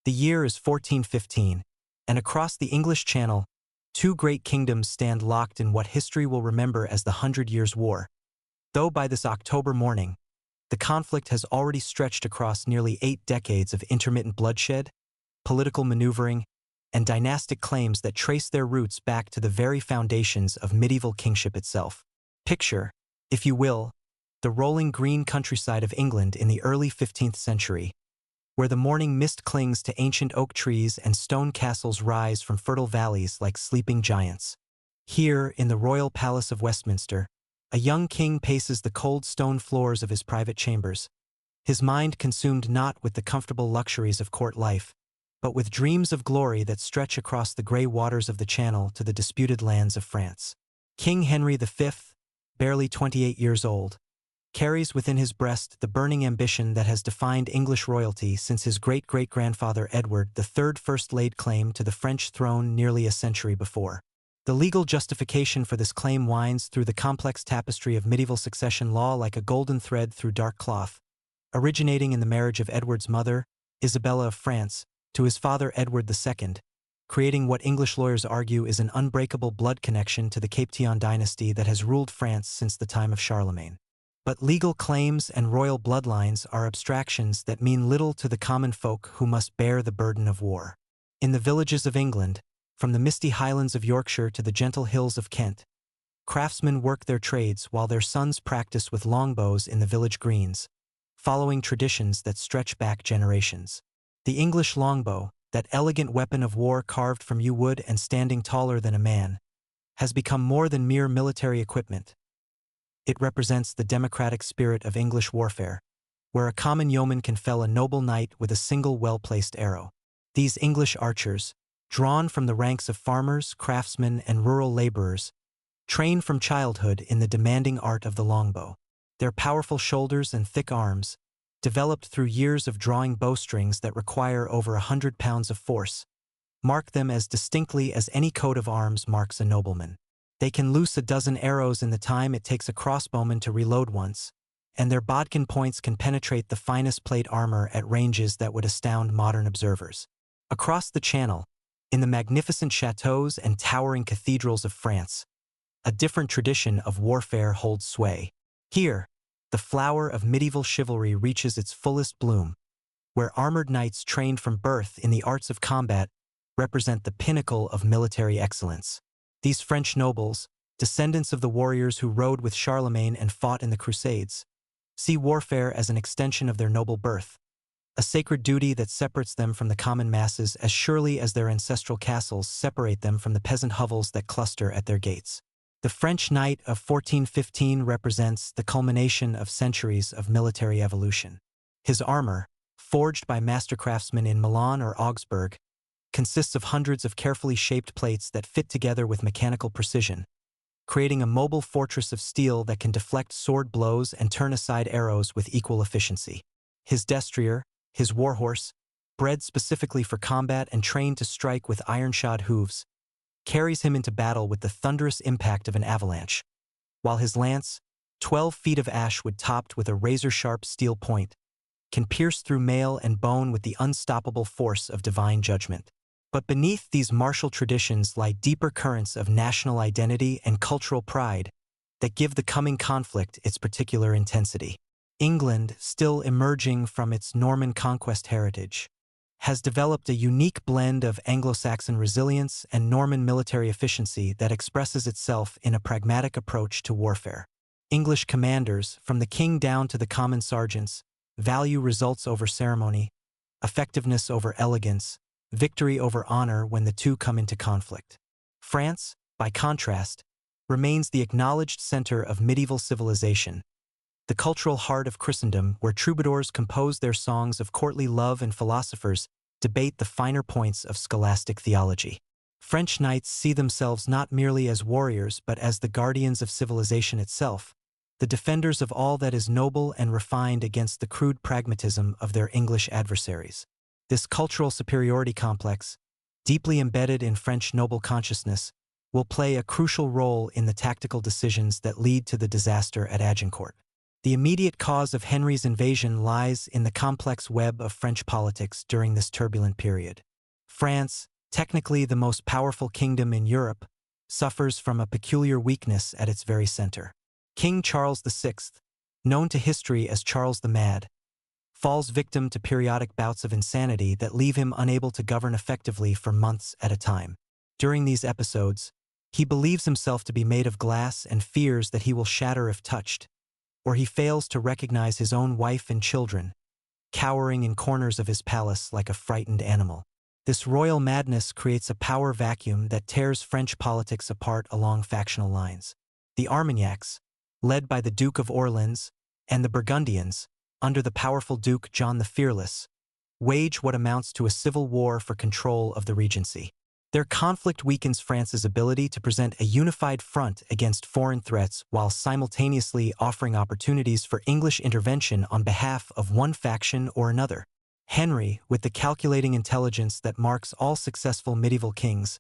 The year is 1415, and across the English Channel, two great kingdoms stand locked in what history will remember as the 100 Years' War. Though by this October morning, the conflict has already stretched across nearly 8 decades of intermittent bloodshed, political maneuvering, and dynastic claims that trace their roots back to the very foundations of medieval kingship itself. Picture, if you will, the rolling green countryside of England in the early 15th century, where the morning mist clings to ancient oak trees and stone castles rise from fertile valleys like sleeping giants. Here, in the royal palace of Westminster, a young king paces the cold stone floors of his private chambers, his mind consumed not with the comfortable luxuries of court life, but with dreams of glory that stretch across the grey waters of the Channel to the disputed lands of France. King Henry V, barely 28 years old, carries within his breast the burning ambition that has defined English royalty since his great-great-grandfather Edward III first laid claim to the French throne nearly a century before. The legal justification for this claim winds through the complex tapestry of medieval succession law like a golden thread through dark cloth, originating in the marriage of Edward's mother, Isabella of France, to his father Edward II, creating what English lawyers argue is an unbreakable blood connection to the Capetian dynasty that has ruled France since the time of Charlemagne. But legal claims and royal bloodlines are abstractions that mean little to the common folk who must bear the burden of war. In the villages of England, from the misty highlands of Yorkshire to the gentle hills of Kent, craftsmen work their trades while their sons practice with longbows in the village greens, following traditions that stretch back generations. The English longbow, that elegant weapon of war carved from yew wood and standing taller than a man, has become more than mere military equipment. It represents the democratic spirit of English warfare, where a common yeoman can fell a noble knight with a single well-placed arrow. These English archers, drawn from the ranks of farmers, craftsmen, and rural laborers, train from childhood in the demanding art of the longbow. Their powerful shoulders and thick arms, developed through years of drawing bowstrings that require over 100 pounds of force, mark them as distinctly as any coat of arms marks a nobleman. They can loose a dozen arrows in the time it takes a crossbowman to reload once, and their bodkin points can penetrate the finest plate armor at ranges that would astound modern observers. Across the Channel, in the magnificent chateaux and towering cathedrals of France, a different tradition of warfare holds sway. Here, the flower of medieval chivalry reaches its fullest bloom, where armored knights trained from birth in the arts of combat represent the pinnacle of military excellence. These French nobles, descendants of the warriors who rode with Charlemagne and fought in the Crusades, see warfare as an extension of their noble birth, a sacred duty that separates them from the common masses as surely as their ancestral castles separate them from the peasant hovels that cluster at their gates. The French Knight of 1415 represents the culmination of centuries of military evolution. His armor, forged by master craftsmen in Milan or Augsburg, consists of hundreds of carefully shaped plates that fit together with mechanical precision, creating a mobile fortress of steel that can deflect sword blows and turn aside arrows with equal efficiency. His destrier, his warhorse, bred specifically for combat and trained to strike with iron-shod hooves, carries him into battle with the thunderous impact of an avalanche, while his lance, 12 feet of ashwood topped with a razor-sharp steel point, can pierce through mail and bone with the unstoppable force of divine judgment. But beneath these martial traditions lie deeper currents of national identity and cultural pride that give the coming conflict its particular intensity. England, still emerging from its Norman conquest heritage, has developed a unique blend of Anglo-Saxon resilience and Norman military efficiency that expresses itself in a pragmatic approach to warfare. English commanders, from the king down to the common sergeants, value results over ceremony, effectiveness over elegance, victory over honor when the two come into conflict. France, by contrast, remains the acknowledged center of medieval civilization, the cultural heart of Christendom where troubadours compose their songs of courtly love and philosophers debate the finer points of scholastic theology. French knights see themselves not merely as warriors but as the guardians of civilization itself, the defenders of all that is noble and refined against the crude pragmatism of their English adversaries. This cultural superiority complex, deeply embedded in French noble consciousness, will play a crucial role in the tactical decisions that lead to the disaster at Agincourt. The immediate cause of Henry's invasion lies in the complex web of French politics during this turbulent period. France, technically the most powerful kingdom in Europe, suffers from a peculiar weakness at its very center. King Charles VI, known to history as Charles the Mad, falls victim to periodic bouts of insanity that leave him unable to govern effectively for months at a time. During these episodes, he believes himself to be made of glass and fears that he will shatter if touched, or he fails to recognize his own wife and children, cowering in corners of his palace like a frightened animal. This royal madness creates a power vacuum that tears French politics apart along factional lines. The Armagnacs, led by the Duke of Orleans, and the Burgundians, under the powerful Duke John the Fearless, wage what amounts to a civil war for control of the regency. Their conflict weakens France's ability to present a unified front against foreign threats while simultaneously offering opportunities for English intervention on behalf of one faction or another. Henry, with the calculating intelligence that marks all successful medieval kings,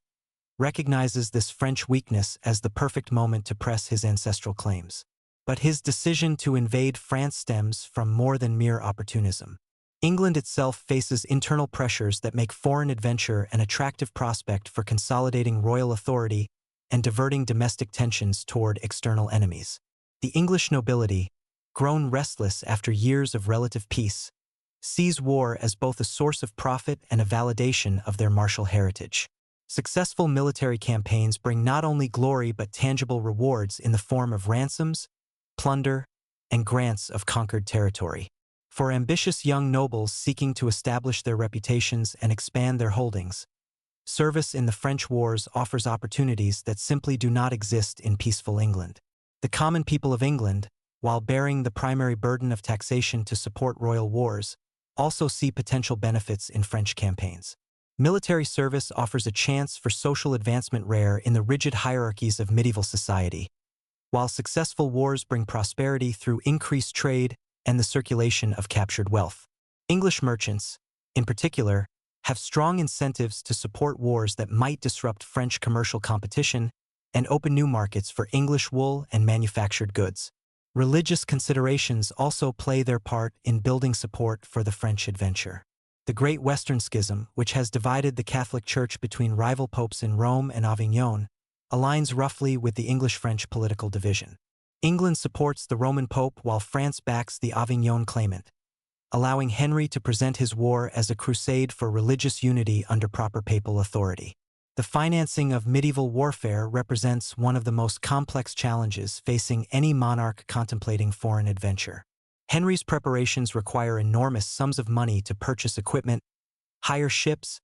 recognizes this French weakness as the perfect moment to press his ancestral claims. But his decision to invade France stems from more than mere opportunism. England itself faces internal pressures that make foreign adventure an attractive prospect for consolidating royal authority and diverting domestic tensions toward external enemies. The English nobility, grown restless after years of relative peace, sees war as both a source of profit and a validation of their martial heritage. Successful military campaigns bring not only glory but tangible rewards in the form of ransoms, plunder, and grants of conquered territory. For ambitious young nobles seeking to establish their reputations and expand their holdings, service in the French wars offers opportunities that simply do not exist in peaceful England. The common people of England, while bearing the primary burden of taxation to support royal wars, also see potential benefits in French campaigns. Military service offers a chance for social advancement rare in the rigid hierarchies of medieval society, while successful wars bring prosperity through increased trade and the circulation of captured wealth. English merchants, in particular, have strong incentives to support wars that might disrupt French commercial competition and open new markets for English wool and manufactured goods. Religious considerations also play their part in building support for the French adventure. The Great Western Schism, which has divided the Catholic Church between rival popes in Rome and Avignon, aligns roughly with the English-French political division. England supports the Roman Pope while France backs the Avignon claimant, allowing Henry to present his war as a crusade for religious unity under proper papal authority. The financing of medieval warfare represents one of the most complex challenges facing any monarch contemplating foreign adventure. Henry's preparations require enormous sums of money to purchase equipment, hire ships,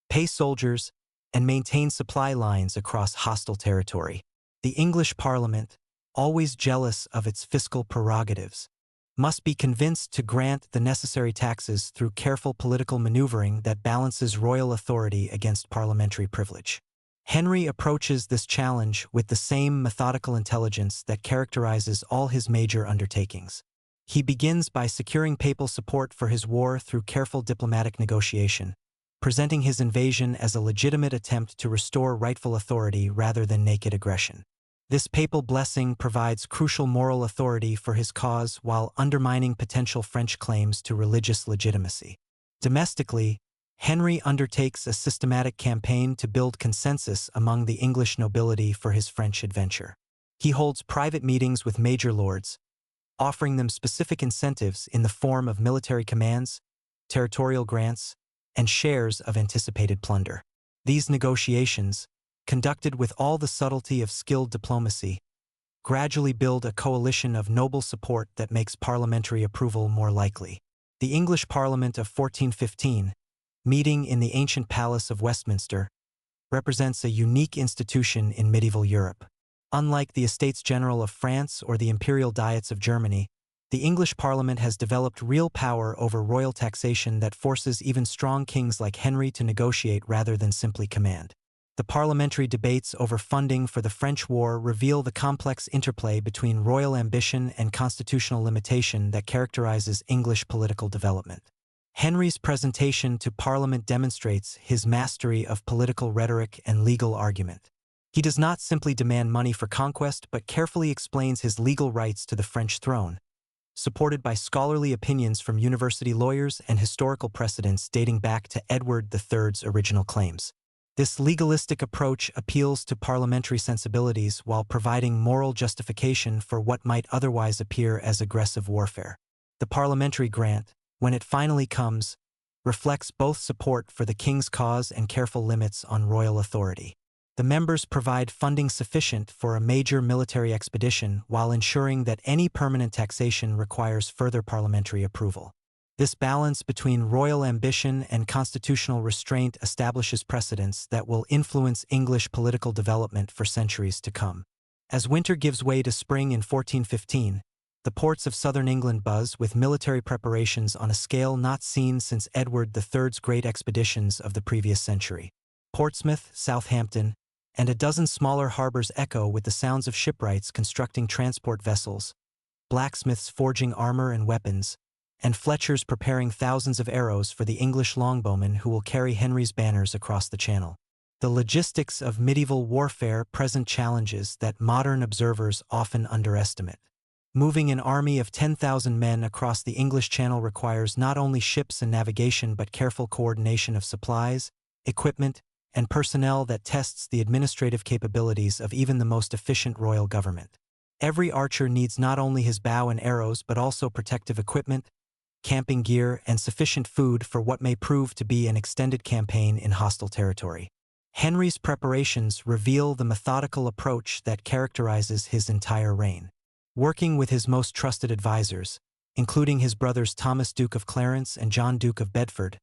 pay soldiers, and maintain supply lines across hostile territory. The English Parliament, always jealous of its fiscal prerogatives, must be convinced to grant the necessary taxes through careful political maneuvering that balances royal authority against parliamentary privilege. Henry approaches this challenge with the same methodical intelligence that characterizes all his major undertakings. He begins by securing papal support for his war through careful diplomatic negotiation, presenting his invasion as a legitimate attempt to restore rightful authority rather than naked aggression. This papal blessing provides crucial moral authority for his cause while undermining potential French claims to religious legitimacy. Domestically, Henry undertakes a systematic campaign to build consensus among the English nobility for his French adventure. He holds private meetings with major lords, offering them specific incentives in the form of military commands, territorial grants, and shares of anticipated plunder. These negotiations, conducted with all the subtlety of skilled diplomacy, gradually build a coalition of noble support that makes parliamentary approval more likely. The English Parliament of 1415, meeting in the ancient Palace of Westminster, represents a unique institution in medieval Europe. Unlike the Estates General of France or the Imperial Diets of Germany, the English Parliament has developed real power over royal taxation that forces even strong kings like Henry to negotiate rather than simply command. The parliamentary debates over funding for the French war reveal the complex interplay between royal ambition and constitutional limitation that characterizes English political development. Henry's presentation to Parliament demonstrates his mastery of political rhetoric and legal argument. He does not simply demand money for conquest but carefully explains his legal rights to the French throne, supported by scholarly opinions from university lawyers and historical precedents dating back to Edward III's original claims. This legalistic approach appeals to parliamentary sensibilities while providing moral justification for what might otherwise appear as aggressive warfare. The parliamentary grant, when it finally comes, reflects both support for the king's cause and careful limits on royal authority. The members provide funding sufficient for a major military expedition while ensuring that any permanent taxation requires further parliamentary approval. This balance between royal ambition and constitutional restraint establishes precedents that will influence English political development for centuries to come. As winter gives way to spring in 1415, the ports of southern England buzz with military preparations on a scale not seen since Edward III's great expeditions of the previous century. Portsmouth, Southampton, and a dozen smaller harbors echo with the sounds of shipwrights constructing transport vessels, blacksmiths forging armor and weapons, and Fletchers preparing thousands of arrows for the English longbowmen who will carry Henry's banners across the Channel. The logistics of medieval warfare present challenges that modern observers often underestimate. Moving an army of 10,000 men across the English Channel requires not only ships and navigation but careful coordination of supplies, equipment, and personnel that tests the administrative capabilities of even the most efficient royal government. Every archer needs not only his bow and arrows but also protective equipment, camping gear, and sufficient food for what may prove to be an extended campaign in hostile territory. Henry's preparations reveal the methodical approach that characterizes his entire reign. Working with his most trusted advisors, including his brothers Thomas Duke of Clarence and John Duke of Bedford,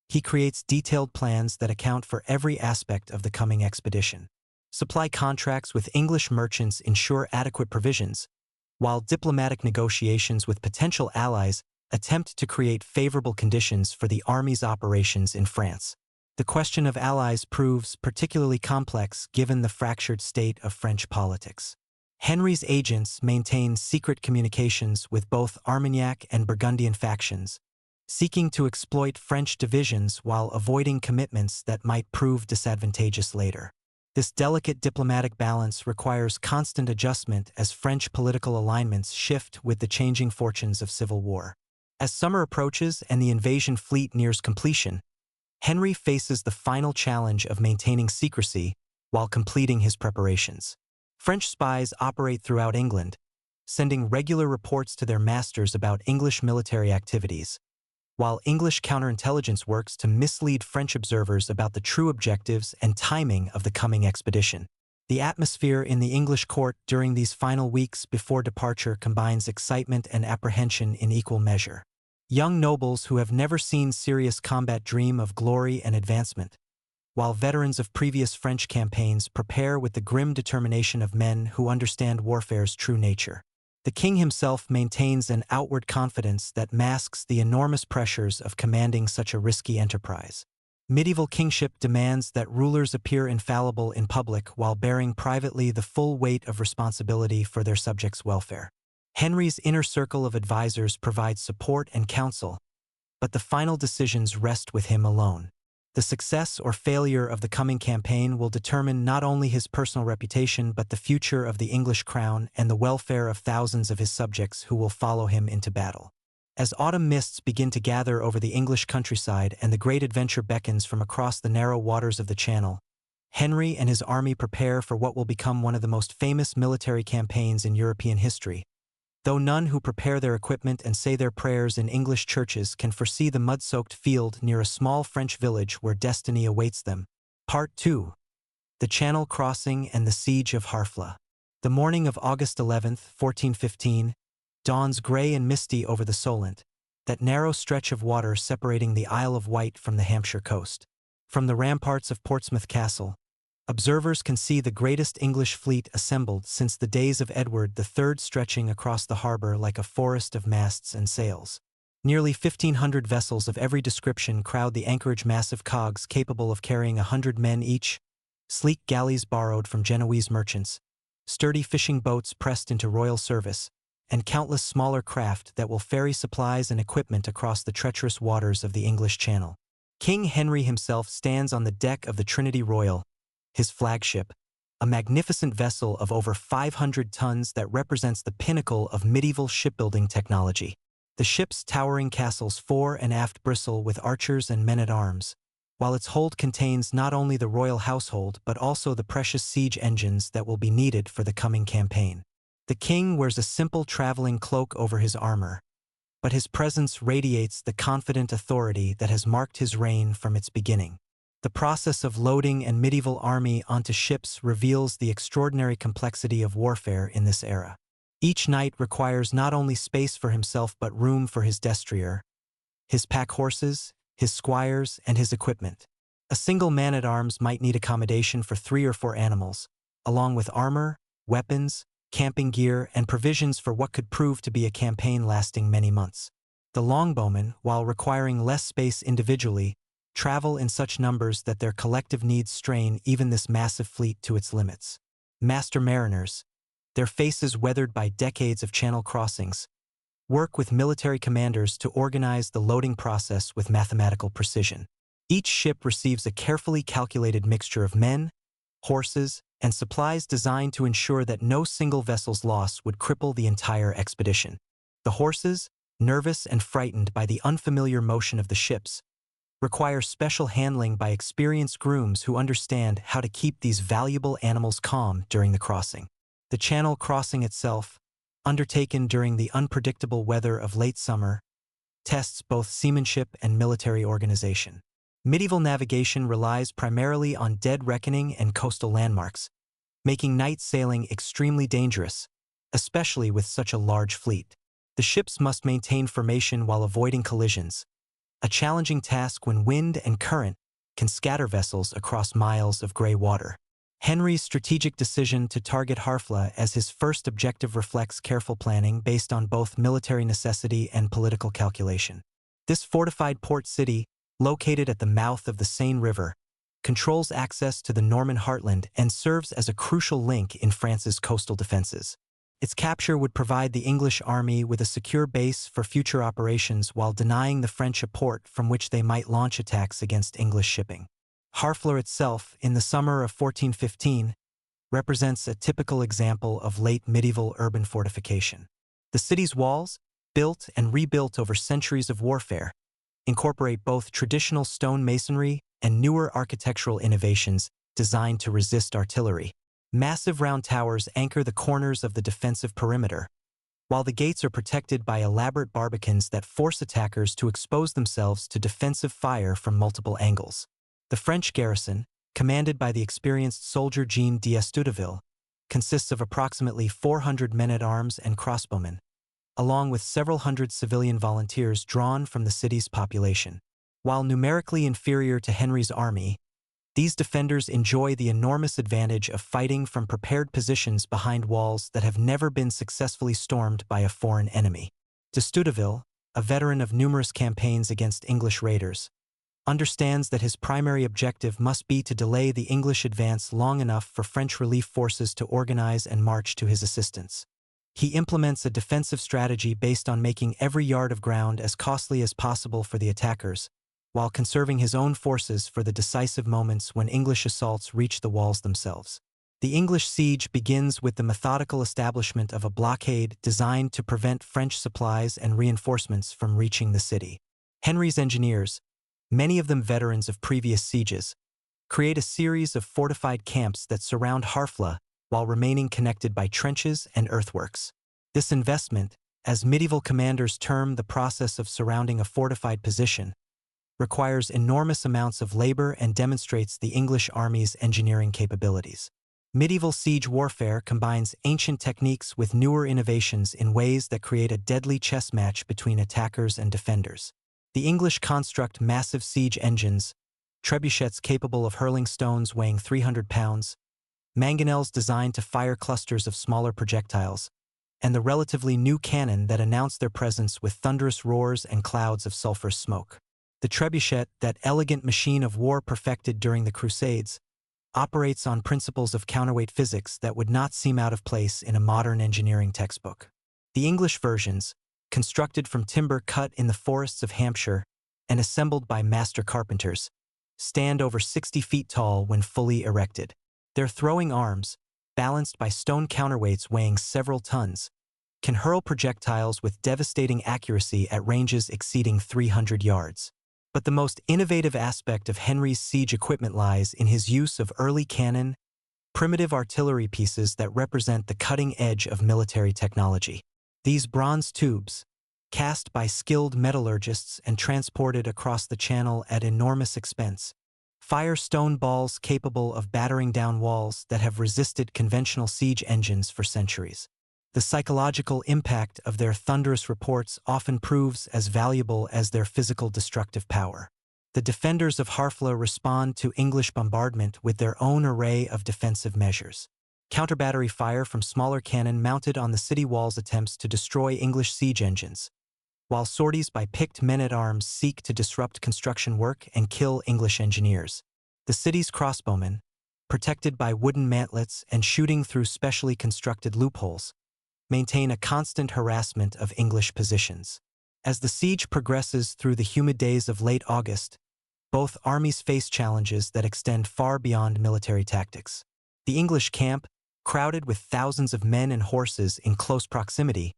he creates detailed plans that account for every aspect of the coming expedition. Supply contracts with English merchants ensure adequate provisions, while diplomatic negotiations with potential allies attempt to create favorable conditions for the army's operations in France. The question of allies proves particularly complex given the fractured state of French politics. Henry's agents maintain secret communications with both Armagnac and Burgundian factions, seeking to exploit French divisions while avoiding commitments that might prove disadvantageous later. This delicate diplomatic balance requires constant adjustment as French political alignments shift with the changing fortunes of civil war. As summer approaches and the invasion fleet nears completion, Henry faces the final challenge of maintaining secrecy while completing his preparations. French spies operate throughout England, sending regular reports to their masters about English military activities, while English counterintelligence works to mislead French observers about the true objectives and timing of the coming expedition. The atmosphere in the English court during these final weeks before departure combines excitement and apprehension in equal measure. Young nobles who have never seen serious combat dream of glory and advancement, while veterans of previous French campaigns prepare with the grim determination of men who understand warfare's true nature. The king himself maintains an outward confidence that masks the enormous pressures of commanding such a risky enterprise. Medieval kingship demands that rulers appear infallible in public while bearing privately the full weight of responsibility for their subjects' welfare. Henry's inner circle of advisors provides support and counsel, but the final decisions rest with him alone. The success or failure of the coming campaign will determine not only his personal reputation but the future of the English crown and the welfare of thousands of his subjects who will follow him into battle. As autumn mists begin to gather over the English countryside and the great adventure beckons from across the narrow waters of the Channel, Henry and his army prepare for what will become one of the most famous military campaigns in European history. Though none who prepare their equipment and say their prayers in English churches can foresee the mud-soaked field near a small French village where destiny awaits them. Part 2. The Channel Crossing and the Siege of Harfleur. The morning of August 11, 1415, dawns gray and misty over the Solent, that narrow stretch of water separating the Isle of Wight from the Hampshire coast. From the ramparts of Portsmouth Castle, observers can see the greatest English fleet assembled since the days of Edward III stretching across the harbor like a forest of masts and sails. Nearly 1,500 vessels of every description crowd the anchorage, massive cogs capable of carrying 100 men each, sleek galleys borrowed from Genoese merchants, sturdy fishing boats pressed into royal service, and countless smaller craft that will ferry supplies and equipment across the treacherous waters of the English Channel. King Henry himself stands on the deck of the Trinity Royal, his flagship, a magnificent vessel of over 500 tons that represents the pinnacle of medieval shipbuilding technology. The ship's towering castles fore and aft bristle with archers and men-at-arms, while its hold contains not only the royal household but also the precious siege engines that will be needed for the coming campaign. The king wears a simple traveling cloak over his armor, but his presence radiates the confident authority that has marked his reign from its beginning. The process of loading an medieval army onto ships reveals the extraordinary complexity of warfare in this era. Each knight requires not only space for himself but room for his destrier, his pack horses, his squires, and his equipment. A single man-at-arms might need accommodation for 3 or 4 animals, along with armor, weapons, camping gear, and provisions for what could prove to be a campaign lasting many months. The longbowmen, while requiring less space individually, travel in such numbers that their collective needs strain even this massive fleet to its limits. Master mariners, their faces weathered by decades of channel crossings, work with military commanders to organize the loading process with mathematical precision. Each ship receives a carefully calculated mixture of men, horses, and supplies designed to ensure that no single vessel's loss would cripple the entire expedition. The horses, nervous and frightened by the unfamiliar motion of the ships, require special handling by experienced grooms who understand how to keep these valuable animals calm during the crossing. The channel crossing itself, undertaken during the unpredictable weather of late summer, tests both seamanship and military organization. Medieval navigation relies primarily on dead reckoning and coastal landmarks, making night sailing extremely dangerous, especially with such a large fleet. The ships must maintain formation while avoiding collisions, a challenging task when wind and current can scatter vessels across miles of gray water. Henry's strategic decision to target Harfleur as his first objective reflects careful planning based on both military necessity and political calculation. This fortified port city, located at the mouth of the Seine River, controls access to the Norman heartland and serves as a crucial link in France's coastal defenses. Its capture would provide the English army with a secure base for future operations while denying the French a port from which they might launch attacks against English shipping. Harfleur itself, in the summer of 1415, represents a typical example of late medieval urban fortification. The city's walls, built and rebuilt over centuries of warfare, incorporate both traditional stone masonry and newer architectural innovations designed to resist artillery. Massive round towers anchor the corners of the defensive perimeter, while the gates are protected by elaborate barbicans that force attackers to expose themselves to defensive fire from multiple angles. The French garrison, commanded by the experienced soldier Jean d'Estouteville, consists of approximately 400 men-at-arms and crossbowmen, along with several hundred civilian volunteers drawn from the city's population. While numerically inferior to Henry's army, these defenders enjoy the enormous advantage of fighting from prepared positions behind walls that have never been successfully stormed by a foreign enemy. D'Estouteville, a veteran of numerous campaigns against English raiders, understands that his primary objective must be to delay the English advance long enough for French relief forces to organize and march to his assistance. He implements a defensive strategy based on making every yard of ground as costly as possible for the attackers, while conserving his own forces for the decisive moments when English assaults reach the walls themselves. The English siege begins with the methodical establishment of a blockade designed to prevent French supplies and reinforcements from reaching the city. Henry's engineers, many of them veterans of previous sieges, create a series of fortified camps that surround Harfleur while remaining connected by trenches and earthworks. This investment, as medieval commanders term the process of surrounding a fortified position, requires enormous amounts of labor and demonstrates the English army's engineering capabilities. Medieval siege warfare combines ancient techniques with newer innovations in ways that create a deadly chess match between attackers and defenders. The English construct massive siege engines, trebuchets capable of hurling stones weighing 300 pounds, mangonels designed to fire clusters of smaller projectiles, and the relatively new cannon that announce their presence with thunderous roars and clouds of sulphurous smoke. The trebuchet, that elegant machine of war perfected during the Crusades, operates on principles of counterweight physics that would not seem out of place in a modern engineering textbook. The English versions, constructed from timber cut in the forests of Hampshire and assembled by master carpenters, stand over 60 feet tall when fully erected. Their throwing arms, balanced by stone counterweights weighing several tons, can hurl projectiles with devastating accuracy at ranges exceeding 300 yards. But the most innovative aspect of Henry's siege equipment lies in his use of early cannon, primitive artillery pieces that represent the cutting edge of military technology. These bronze tubes, cast by skilled metallurgists and transported across the channel at enormous expense, fire stone balls capable of battering down walls that have resisted conventional siege engines for centuries. The psychological impact of their thunderous reports often proves as valuable as their physical destructive power. The defenders of Harfleur respond to English bombardment with their own array of defensive measures. Counterbattery fire from smaller cannon mounted on the city walls attempts to destroy English siege engines, while sorties by picked men-at-arms seek to disrupt construction work and kill English engineers. The city's crossbowmen, protected by wooden mantlets and shooting through specially constructed loopholes, maintain a constant harassment of English positions. As the siege progresses through the humid days of late August, both armies face challenges that extend far beyond military tactics. The English camp, crowded with thousands of men and horses in close proximity,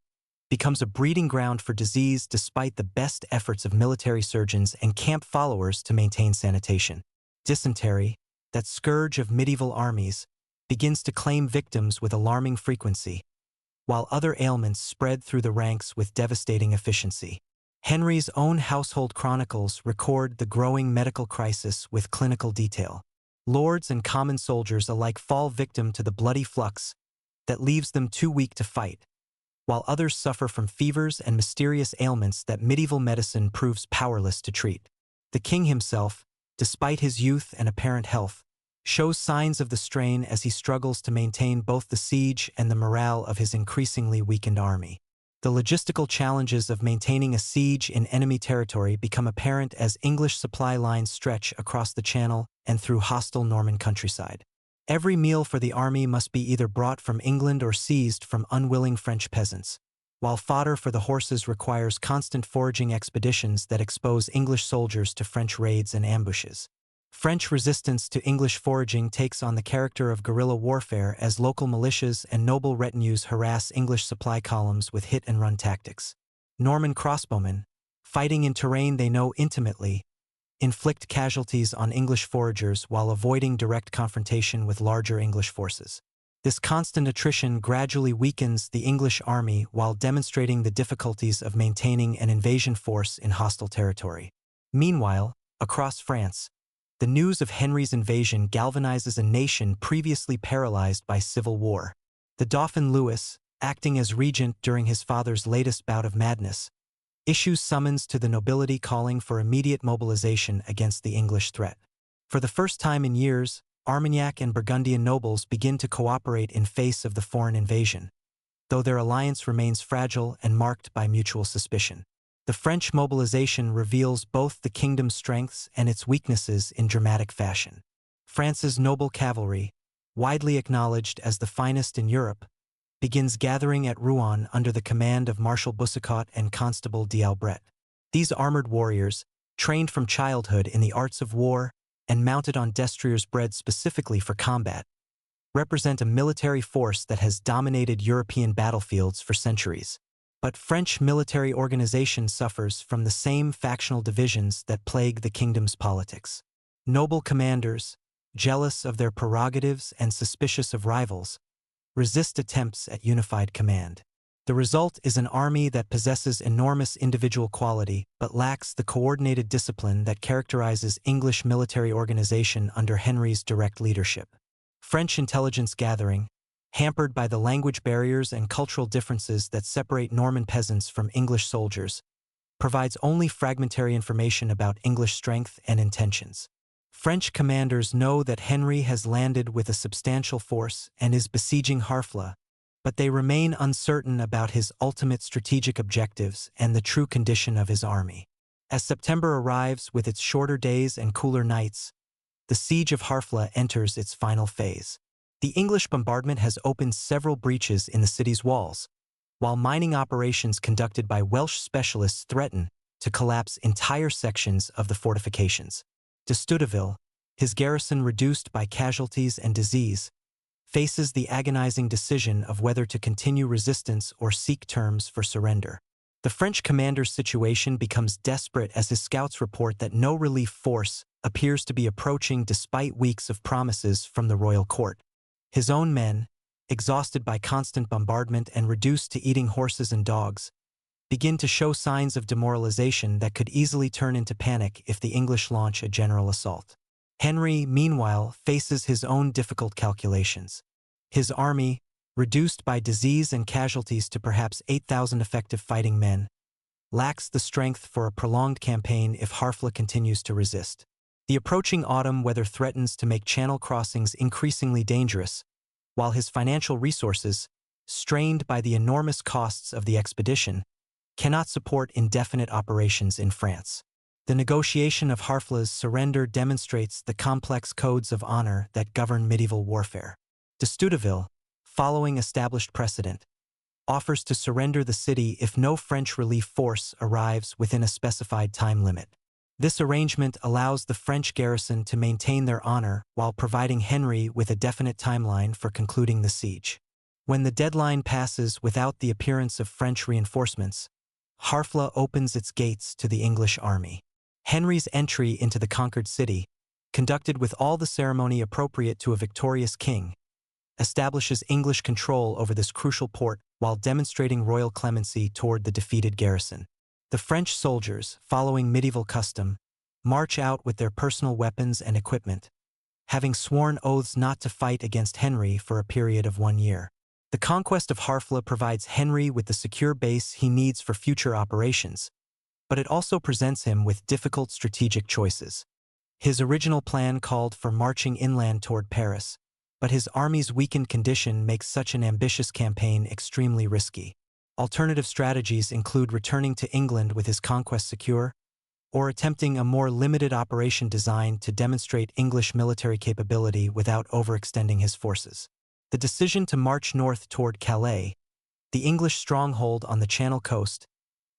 becomes a breeding ground for disease despite the best efforts of military surgeons and camp followers to maintain sanitation. Dysentery, that scourge of medieval armies, begins to claim victims with alarming frequency, while other ailments spread through the ranks with devastating efficiency. Henry's own household chronicles record the growing medical crisis with clinical detail. Lords and common soldiers alike fall victim to the bloody flux that leaves them too weak to fight, while others suffer from fevers and mysterious ailments that medieval medicine proves powerless to treat. The king himself, despite his youth and apparent health, shows signs of the strain as he struggles to maintain both the siege and the morale of his increasingly weakened army. The logistical challenges of maintaining a siege in enemy territory become apparent as English supply lines stretch across the Channel and through hostile Norman countryside. Every meal for the army must be either brought from England or seized from unwilling French peasants, while fodder for the horses requires constant foraging expeditions that expose English soldiers to French raids and ambushes. French resistance to English foraging takes on the character of guerrilla warfare as local militias and noble retinues harass English supply columns with hit-and-run tactics. Norman crossbowmen, fighting in terrain they know intimately, inflict casualties on English foragers while avoiding direct confrontation with larger English forces. This constant attrition gradually weakens the English army while demonstrating the difficulties of maintaining an invasion force in hostile territory. Meanwhile, across France, the news of Henry's invasion galvanizes a nation previously paralyzed by civil war. The Dauphin Louis, acting as regent during his father's latest bout of madness, issues summons to the nobility calling for immediate mobilization against the English threat. For the first time in years, Armagnac and Burgundian nobles begin to cooperate in face of the foreign invasion, though their alliance remains fragile and marked by mutual suspicion. The French mobilization reveals both the kingdom's strengths and its weaknesses in dramatic fashion. France's noble cavalry, widely acknowledged as the finest in Europe, begins gathering at Rouen under the command of Marshal Boucicaut and Constable d'Albret. These armored warriors, trained from childhood in the arts of war and mounted on destriers bred specifically for combat, represent a military force that has dominated European battlefields for centuries. But French military organization suffers from the same factional divisions that plague the kingdom's politics. Noble commanders, jealous of their prerogatives and suspicious of rivals, resist attempts at unified command. The result is an army that possesses enormous individual quality but lacks the coordinated discipline that characterizes English military organization under Henry's direct leadership. French intelligence gathering, hampered by the language barriers and cultural differences that separate Norman peasants from English soldiers, provides only fragmentary information about English strength and intentions. French commanders know that Henry has landed with a substantial force and is besieging Harfleur, but they remain uncertain about his ultimate strategic objectives and the true condition of his army. As September arrives with its shorter days and cooler nights, the siege of Harfleur enters its final phase. The English bombardment has opened several breaches in the city's walls, while mining operations conducted by Welsh specialists threaten to collapse entire sections of the fortifications. De Studeville, his garrison reduced by casualties and disease, faces the agonizing decision of whether to continue resistance or seek terms for surrender. The French commander's situation becomes desperate as his scouts report that no relief force appears to be approaching despite weeks of promises from the royal court. His own men, exhausted by constant bombardment and reduced to eating horses and dogs, begin to show signs of demoralization that could easily turn into panic if the English launch a general assault. Henry, meanwhile, faces his own difficult calculations. His army, reduced by disease and casualties to perhaps 8,000 effective fighting men, lacks the strength for a prolonged campaign if Harfla continues to resist. The approaching autumn weather threatens to make channel crossings increasingly dangerous, while his financial resources, strained by the enormous costs of the expedition, cannot support indefinite operations in France. The negotiation of Harfla's surrender demonstrates the complex codes of honor that govern medieval warfare. De Stuteville, following established precedent, offers to surrender the city if no French relief force arrives within a specified time limit. This arrangement allows the French garrison to maintain their honor while providing Henry with a definite timeline for concluding the siege. When the deadline passes without the appearance of French reinforcements, Harfla opens its gates to the English army. Henry's entry into the conquered city, conducted with all the ceremony appropriate to a victorious king, establishes English control over this crucial port while demonstrating royal clemency toward the defeated garrison. The French soldiers, following medieval custom, march out with their personal weapons and equipment, having sworn oaths not to fight against Henry for a period of 1 year. The conquest of Harfla provides Henry with the secure base he needs for future operations, but it also presents him with difficult strategic choices. His original plan called for marching inland toward Paris, but his army's weakened condition makes such an ambitious campaign extremely risky. Alternative strategies include returning to England with his conquest secure, or attempting a more limited operation designed to demonstrate English military capability without overextending his forces. The decision to march north toward Calais, the English stronghold on the Channel coast,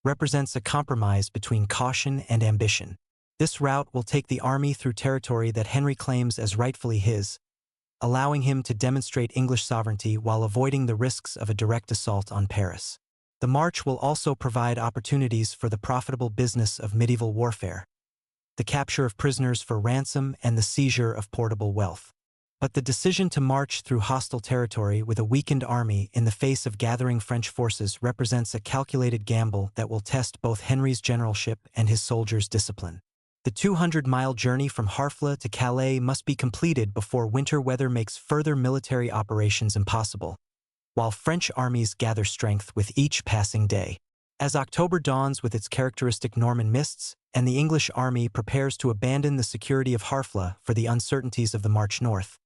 represents a compromise between caution and ambition. This route will take the army through territory that Henry claims as rightfully his, allowing him to demonstrate English sovereignty while avoiding the risks of a direct assault on Paris. The march will also provide opportunities for the profitable business of medieval warfare, the capture of prisoners for ransom and the seizure of portable wealth. But the decision to march through hostile territory with a weakened army in the face of gathering French forces represents a calculated gamble that will test both Henry's generalship and his soldiers' discipline. The 200-mile journey from Harfla to Calais must be completed before winter weather makes further military operations impossible, while French armies gather strength with each passing day. As October dawns with its characteristic Norman mists, and the English army prepares to abandon the security of Harfla for the uncertainties of the march north,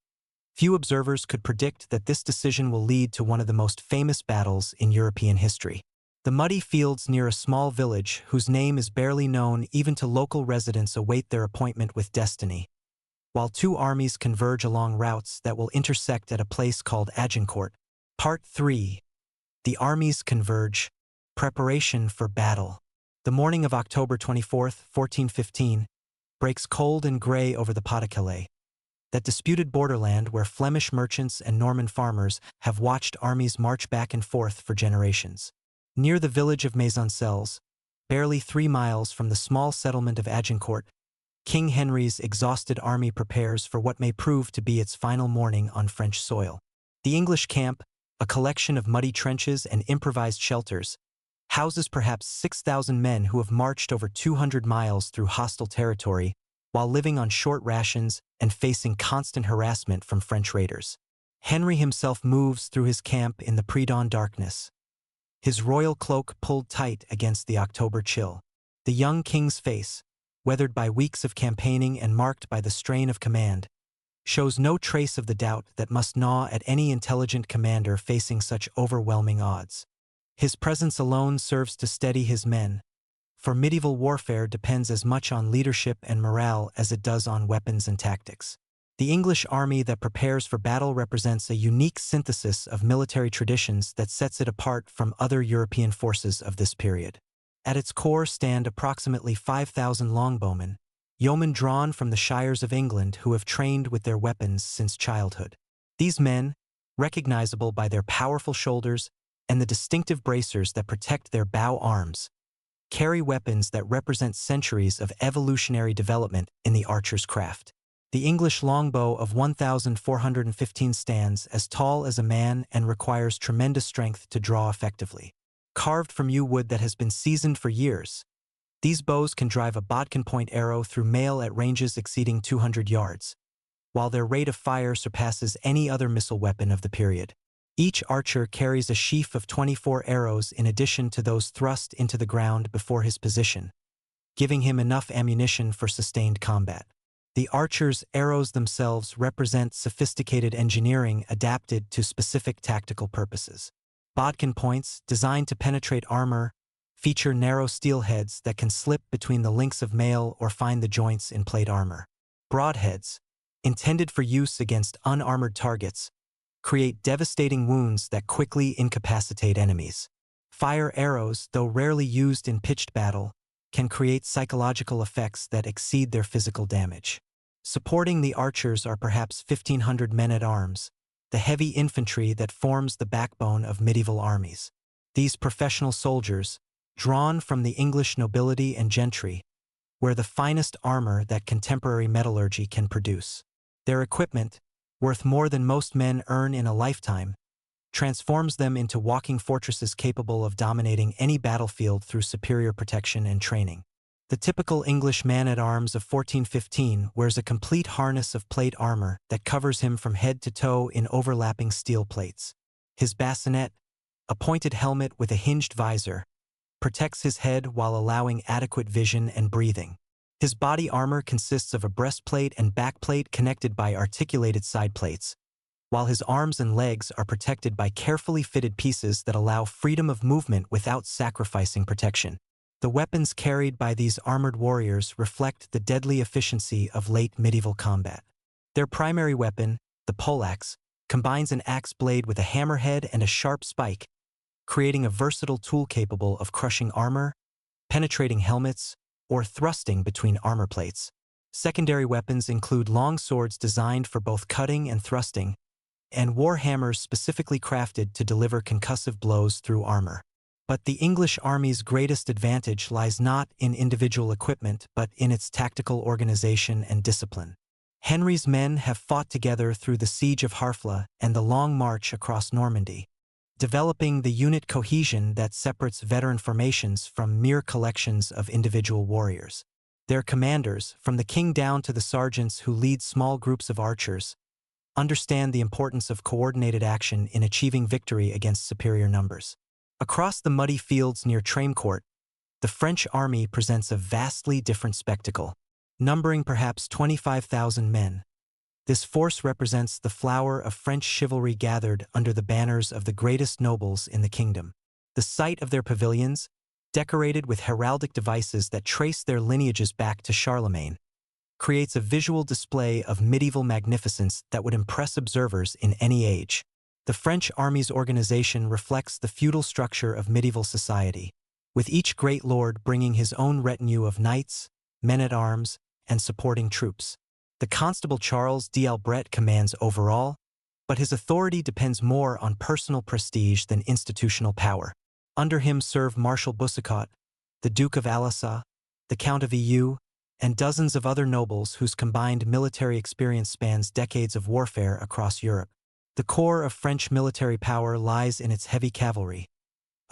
few observers could predict that this decision will lead to one of the most famous battles in European history. The muddy fields near a small village whose name is barely known even to local residents await their appointment with destiny, while two armies converge along routes that will intersect at a place called Agincourt. Part 3. The armies converge. Preparation for battle. The morning of October 24, 1415, breaks cold and gray over the Pas-de-Calais, that disputed borderland where Flemish merchants and Norman farmers have watched armies march back and forth for generations. Near the village of Maisoncelles, barely 3 miles from the small settlement of Agincourt, King Henry's exhausted army prepares for what may prove to be its final morning on French soil. The English camp, a collection of muddy trenches and improvised shelters, houses perhaps 6,000 men who have marched over 200 miles through hostile territory while living on short rations and facing constant harassment from French raiders. Henry himself moves through his camp in the pre-dawn darkness, his royal cloak pulled tight against the October chill. The young king's face, weathered by weeks of campaigning and marked by the strain of command, shows no trace of the doubt that must gnaw at any intelligent commander facing such overwhelming odds. His presence alone serves to steady his men, for medieval warfare depends as much on leadership and morale as it does on weapons and tactics. The English army that prepares for battle represents a unique synthesis of military traditions that sets it apart from other European forces of this period. At its core stand approximately 5,000 longbowmen, yeomen drawn from the shires of England who have trained with their weapons since childhood. These men, recognizable by their powerful shoulders and the distinctive bracers that protect their bow arms, carry weapons that represent centuries of evolutionary development in the archer's craft. The English longbow of 1,415 stands as tall as a man and requires tremendous strength to draw effectively. Carved from yew wood that has been seasoned for years, these bows can drive a bodkin point arrow through mail at ranges exceeding 200 yards, while their rate of fire surpasses any other missile weapon of the period. Each archer carries a sheaf of 24 arrows in addition to those thrust into the ground before his position, giving him enough ammunition for sustained combat. The archer's arrows themselves represent sophisticated engineering adapted to specific tactical purposes. Bodkin points, designed to penetrate armor, feature narrow steel heads that can slip between the links of mail or find the joints in plate armor. Broadheads, intended for use against unarmored targets, create devastating wounds that quickly incapacitate enemies. Fire arrows, though rarely used in pitched battle, can create psychological effects that exceed their physical damage. Supporting the archers are perhaps 1,500 men-at-arms, the heavy infantry that forms the backbone of medieval armies. These professional soldiers, drawn from the English nobility and gentry, wear the finest armor that contemporary metallurgy can produce. Their equipment, worth more than most men earn in a lifetime, transforms them into walking fortresses capable of dominating any battlefield through superior protection and training. The typical English man-at-arms of 1415 wears a complete harness of plate armor that covers him from head to toe in overlapping steel plates. His bassinet, a pointed helmet with a hinged visor, protects his head while allowing adequate vision and breathing. His body armor consists of a breastplate and backplate connected by articulated side plates, while his arms and legs are protected by carefully fitted pieces that allow freedom of movement without sacrificing protection. The weapons carried by these armored warriors reflect the deadly efficiency of late medieval combat. Their primary weapon, the poleaxe, combines an axe blade with a hammerhead and a sharp spike, creating a versatile tool capable of crushing armor, penetrating helmets, or thrusting between armor plates. Secondary weapons include long swords designed for both cutting and thrusting, and war hammers specifically crafted to deliver concussive blows through armor. But the English army's greatest advantage lies not in individual equipment but in its tactical organization and discipline. Henry's men have fought together through the siege of Harfleur and the Long March across Normandy, developing the unit cohesion that separates veteran formations from mere collections of individual warriors. Their commanders, from the king down to the sergeants who lead small groups of archers, understand the importance of coordinated action in achieving victory against superior numbers. Across the muddy fields near Agincourt, the French army presents a vastly different spectacle. Numbering perhaps 25,000 men, this force represents the flower of French chivalry gathered under the banners of the greatest nobles in the kingdom. The sight of their pavilions, decorated with heraldic devices that trace their lineages back to Charlemagne, creates a visual display of medieval magnificence that would impress observers in any age. The French army's organization reflects the feudal structure of medieval society, with each great lord bringing his own retinue of knights, men-at-arms, and supporting troops. The Constable Charles d'Albret commands overall, but his authority depends more on personal prestige than institutional power. Under him serve Marshal Boucicaut, the Duke of Alençon, the Count of Eu, and dozens of other nobles whose combined military experience spans decades of warfare across Europe. The core of French military power lies in its heavy cavalry,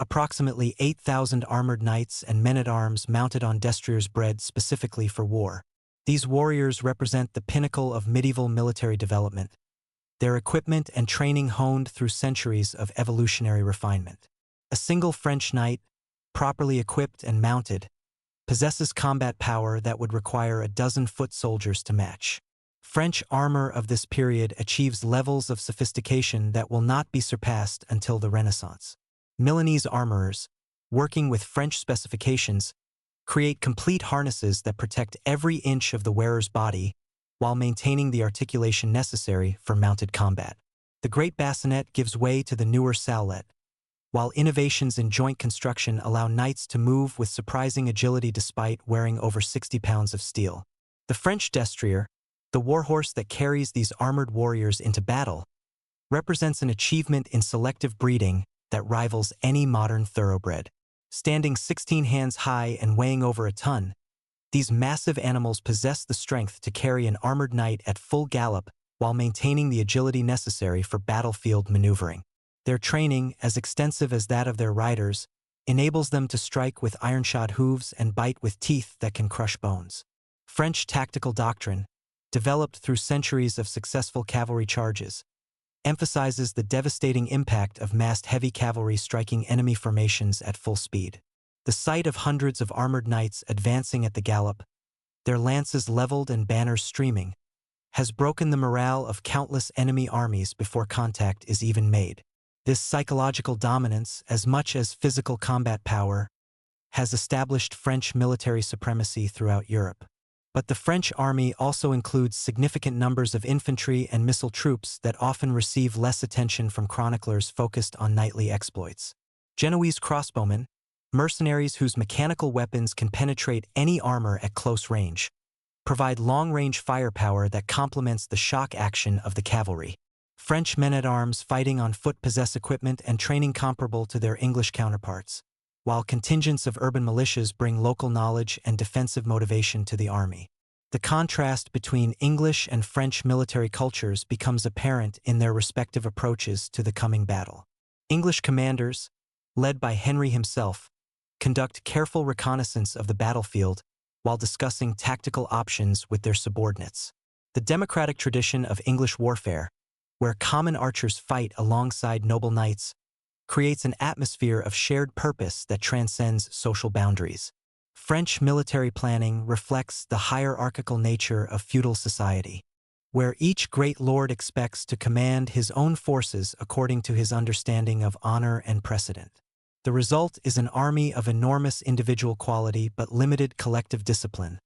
approximately 8,000 armored knights and men-at-arms mounted on destriers bred specifically for war. These warriors represent the pinnacle of medieval military development, their equipment and training honed through centuries of evolutionary refinement. A single French knight, properly equipped and mounted, possesses combat power that would require a dozen foot soldiers to match. French armor of this period achieves levels of sophistication that will not be surpassed until the Renaissance. Milanese armorers, working with French specifications, create complete harnesses that protect every inch of the wearer's body while maintaining the articulation necessary for mounted combat. The great bassinet gives way to the newer sallet, while innovations in joint construction allow knights to move with surprising agility despite wearing over 60 pounds of steel. The French destrier, the warhorse that carries these armored warriors into battle, represents an achievement in selective breeding that rivals any modern thoroughbred. Standing 16 hands high and weighing over a ton, these massive animals possess the strength to carry an armored knight at full gallop while maintaining the agility necessary for battlefield maneuvering. Their training, as extensive as that of their riders, enables them to strike with iron-shod hooves and bite with teeth that can crush bones. French tactical doctrine, developed through centuries of successful cavalry charges, emphasizes the devastating impact of massed heavy cavalry striking enemy formations at full speed. The sight of hundreds of armored knights advancing at the gallop, their lances leveled and banners streaming, has broken the morale of countless enemy armies before contact is even made. This psychological dominance, as much as physical combat power, has established French military supremacy throughout Europe. But the French army also includes significant numbers of infantry and missile troops that often receive less attention from chroniclers focused on knightly exploits. Genoese crossbowmen, mercenaries whose mechanical weapons can penetrate any armor at close range, provide long-range firepower that complements the shock action of the cavalry. French men-at-arms fighting on foot possess equipment and training comparable to their English counterparts, while contingents of urban militias bring local knowledge and defensive motivation to the army. The contrast between English and French military cultures becomes apparent in their respective approaches to the coming battle. English commanders, led by Henry himself, conduct careful reconnaissance of the battlefield while discussing tactical options with their subordinates. The democratic tradition of English warfare, where common archers fight alongside noble knights, creates an atmosphere of shared purpose that transcends social boundaries. French military planning reflects the hierarchical nature of feudal society, where each great lord expects to command his own forces according to his understanding of honor and precedent. The result is an army of enormous individual quality but limited collective discipline,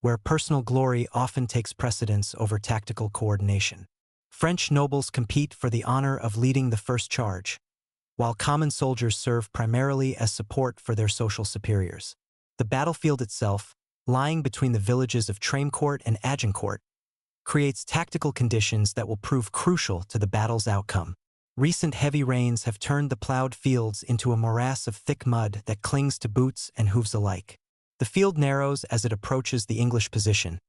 where personal glory often takes precedence over tactical coordination. French nobles compete for the honor of leading the first charge, while common soldiers serve primarily as support for their social superiors. The battlefield itself, lying between the villages of Agincourt and Agincourt, creates tactical conditions that will prove crucial to the battle's outcome. Recent heavy rains have turned the plowed fields into a morass of thick mud that clings to boots and hooves alike. The field narrows as it approaches the English position,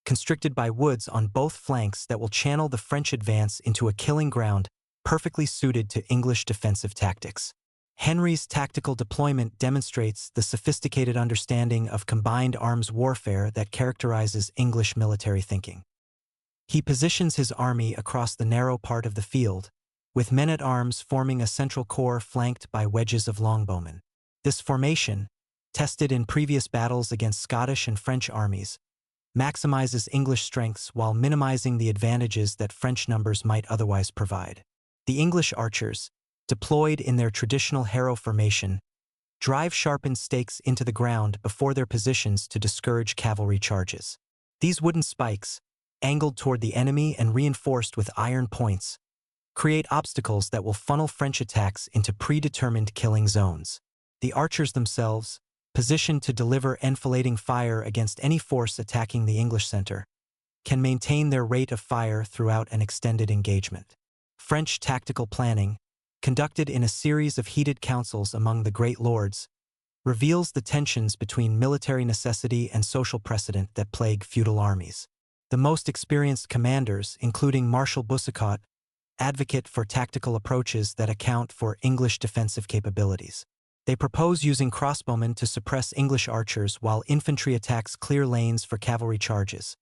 constricted by woods on both flanks that will channel the French advance into a killing ground perfectly suited to English defensive tactics. Henry's tactical deployment demonstrates the sophisticated understanding of combined arms warfare that characterizes English military thinking. He positions his army across the narrow part of the field, with men-at-arms forming a central core flanked by wedges of longbowmen. This formation, tested in previous battles against Scottish and French armies, maximizes English strengths while minimizing the advantages that French numbers might otherwise provide. The English archers, deployed in their traditional harrow formation, drive sharpened stakes into the ground before their positions to discourage cavalry charges. These wooden spikes, angled toward the enemy and reinforced with iron points, create obstacles that will funnel French attacks into predetermined killing zones. The archers themselves, positioned to deliver enfilading fire against any force attacking the English center, can maintain their rate of fire throughout an extended engagement. French tactical planning, conducted in a series of heated councils among the great lords, reveals the tensions between military necessity and social precedent that plague feudal armies. The most experienced commanders, including Marshal Boucicaut, advocate for tactical approaches that account for English defensive capabilities. They propose using crossbowmen to suppress English archers while infantry attacks clear lanes for cavalry charges,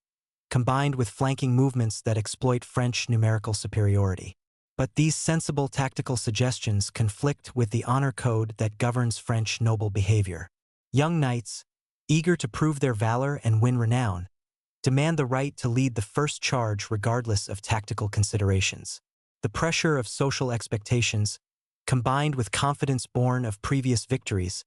combined with flanking movements that exploit French numerical superiority. But these sensible tactical suggestions conflict with the honor code that governs French noble behavior. Young knights, eager to prove their valor and win renown, demand the right to lead the first charge regardless of tactical considerations. The pressure of social expectations, combined with confidence born of previous victories,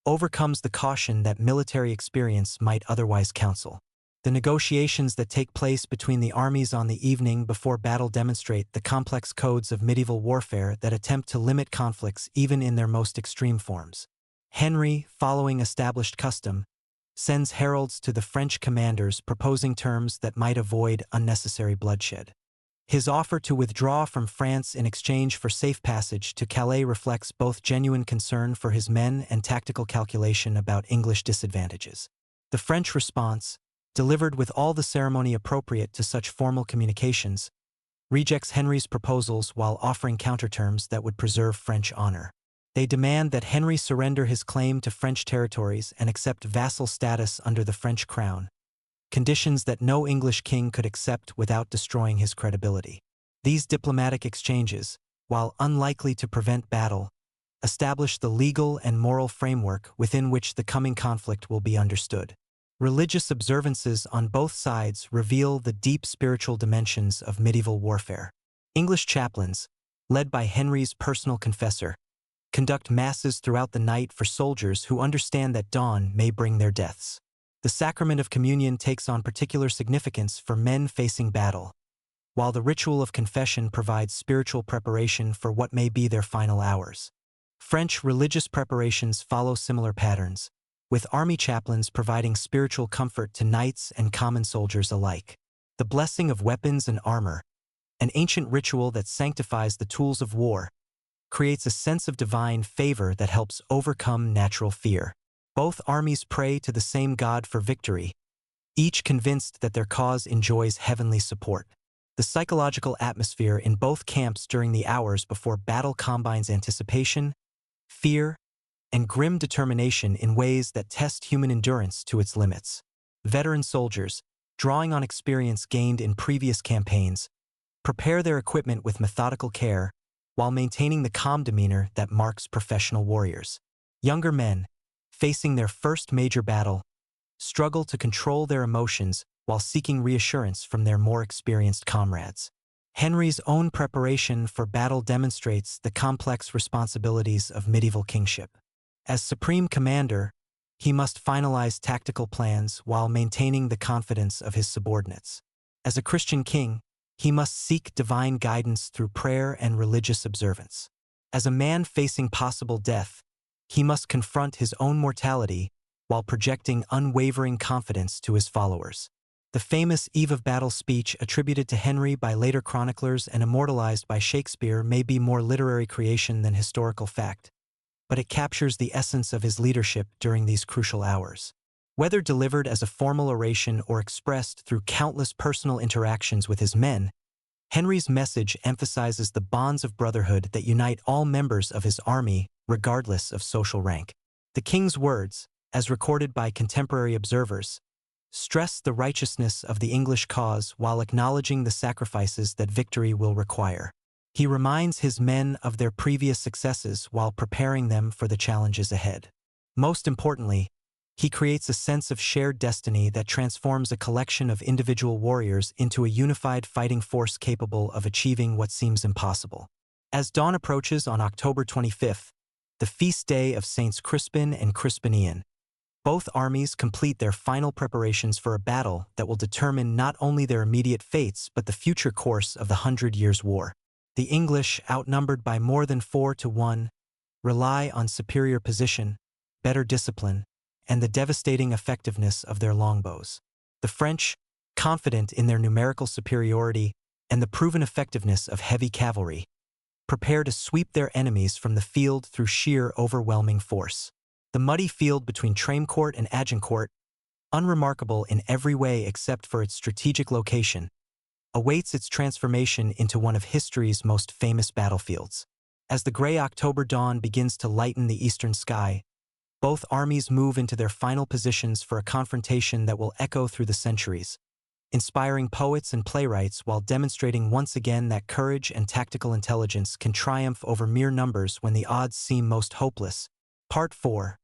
overcomes the caution that military experience might otherwise counsel. The negotiations that take place between the armies on the evening before battle demonstrate the complex codes of medieval warfare that attempt to limit conflicts even in their most extreme forms. Henry, following established custom, sends heralds to the French commanders proposing terms that might avoid unnecessary bloodshed. His offer to withdraw from France in exchange for safe passage to Calais reflects both genuine concern for his men and tactical calculation about English disadvantages. The French response, delivered with all the ceremony appropriate to such formal communications, rejects Henry's proposals while offering counterterms that would preserve French honor. They demand that Henry surrender his claim to French territories and accept vassal status under the French crown, conditions that no English king could accept without destroying his credibility. These diplomatic exchanges, while unlikely to prevent battle, establish the legal and moral framework within which the coming conflict will be understood. Religious observances on both sides reveal the deep spiritual dimensions of medieval warfare. English chaplains, led by Henry's personal confessor, conduct masses throughout the night for soldiers who understand that dawn may bring their deaths. The sacrament of communion takes on particular significance for men facing battle, while the ritual of confession provides spiritual preparation for what may be their final hours. French religious preparations follow similar patterns, with army chaplains providing spiritual comfort to knights and common soldiers alike. The blessing of weapons and armor, an ancient ritual that sanctifies the tools of war, creates a sense of divine favor that helps overcome natural fear. Both armies pray to the same God for victory, each convinced that their cause enjoys heavenly support. The psychological atmosphere in both camps during the hours before battle combines anticipation, fear, and grim determination in ways that test human endurance to its limits. Veteran soldiers, drawing on experience gained in previous campaigns, prepare their equipment with methodical care while maintaining the calm demeanor that marks professional warriors. Younger men, facing their first major battle, struggle to control their emotions while seeking reassurance from their more experienced comrades. Henry's own preparation for battle demonstrates the complex responsibilities of medieval kingship. As supreme commander, he must finalize tactical plans while maintaining the confidence of his subordinates. As a Christian king, he must seek divine guidance through prayer and religious observance. As a man facing possible death, he must confront his own mortality while projecting unwavering confidence to his followers. The famous eve of battle speech attributed to Henry by later chroniclers and immortalized by Shakespeare may be more literary creation than historical fact, but it captures the essence of his leadership during these crucial hours. Whether delivered as a formal oration or expressed through countless personal interactions with his men, Henry's message emphasizes the bonds of brotherhood that unite all members of his army, regardless of social rank. The king's words, as recorded by contemporary observers, stress the righteousness of the English cause while acknowledging the sacrifices that victory will require. He reminds his men of their previous successes while preparing them for the challenges ahead. Most importantly, he creates a sense of shared destiny that transforms a collection of individual warriors into a unified fighting force capable of achieving what seems impossible. As dawn approaches on October 25th, the feast day of Saints Crispin and Crispinian, both armies complete their final preparations for a battle that will determine not only their immediate fates but the future course of the 100 Years' War. The English, outnumbered by more than 4-1, rely on superior position, better discipline, and the devastating effectiveness of their longbows. The French, confident in their numerical superiority and the proven effectiveness of heavy cavalry, prepare to sweep their enemies from the field through sheer overwhelming force. The muddy field between Agincourt and Agincourt, unremarkable in every way except for its strategic location, awaits its transformation into one of history's most famous battlefields. As the gray October dawn begins to lighten the eastern sky, both armies move into their final positions for a confrontation that will echo through the centuries, inspiring poets and playwrights while demonstrating once again that courage and tactical intelligence can triumph over mere numbers when the odds seem most hopeless. Part 4.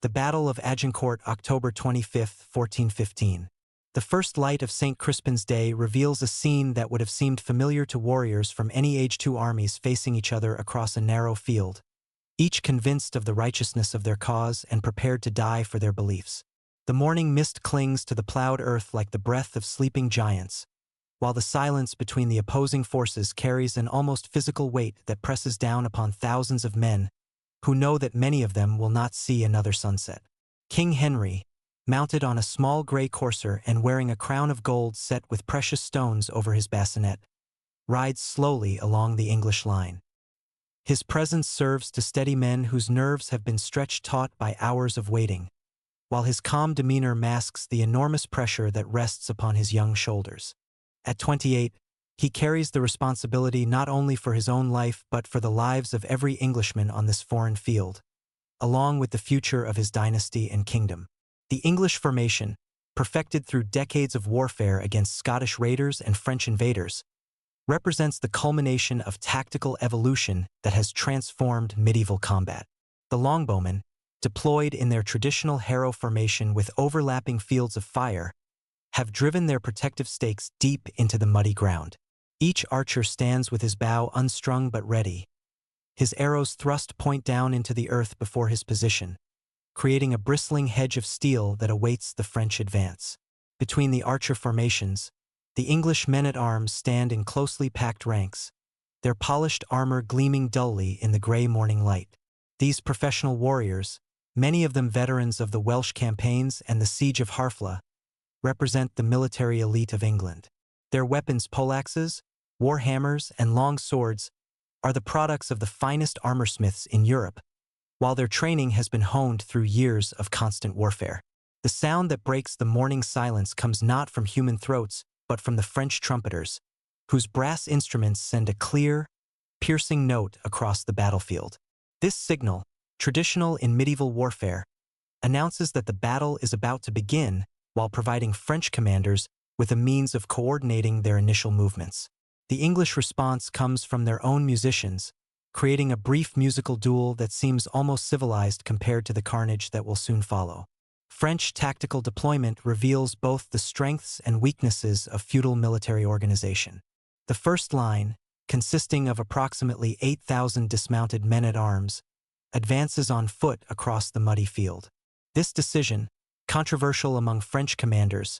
The Battle of Agincourt, October 25, 1415. The first light of St. Crispin's Day reveals a scene that would have seemed familiar to warriors from any age. Two armies facing each other across a narrow field, each convinced of the righteousness of their cause and prepared to die for their beliefs. The morning mist clings to the plowed earth like the breath of sleeping giants, while the silence between the opposing forces carries an almost physical weight that presses down upon thousands of men who know that many of them will not see another sunset. King Henry, mounted on a small gray courser and wearing a crown of gold set with precious stones over his bassinet, rides slowly along the English line. His presence serves to steady men whose nerves have been stretched taut by hours of waiting, while his calm demeanor masks the enormous pressure that rests upon his young shoulders. At 28, he carries the responsibility not only for his own life but for the lives of every Englishman on this foreign field, along with the future of his dynasty and kingdom. The English formation, perfected through decades of warfare against Scottish raiders and French invaders, represents the culmination of tactical evolution that has transformed medieval combat. The longbowmen, deployed in their traditional harrow formation with overlapping fields of fire, have driven their protective stakes deep into the muddy ground. Each archer stands with his bow unstrung but ready, his arrows thrust point down into the earth before his position, creating a bristling hedge of steel that awaits the French advance. Between the archer formations, the English men-at-arms stand in closely packed ranks, their polished armor gleaming dully in the gray morning light. These professional warriors, many of them veterans of the Welsh campaigns and the Siege of Harfleur, represent the military elite of England. Their weapons, poleaxes, war hammers, and long swords, are the products of the finest armorsmiths in Europe, while their training has been honed through years of constant warfare. The sound that breaks the morning silence comes not from human throats, but from the French trumpeters, whose brass instruments send a clear, piercing note across the battlefield. This signal, traditional in medieval warfare, announces that the battle is about to begin while providing French commanders with a means of coordinating their initial movements. The English response comes from their own musicians, creating a brief musical duel that seems almost civilized compared to the carnage that will soon follow. French tactical deployment reveals both the strengths and weaknesses of feudal military organization. The first line, consisting of approximately 8,000 dismounted men-at-arms, advances on foot across the muddy field. This decision, controversial among French commanders,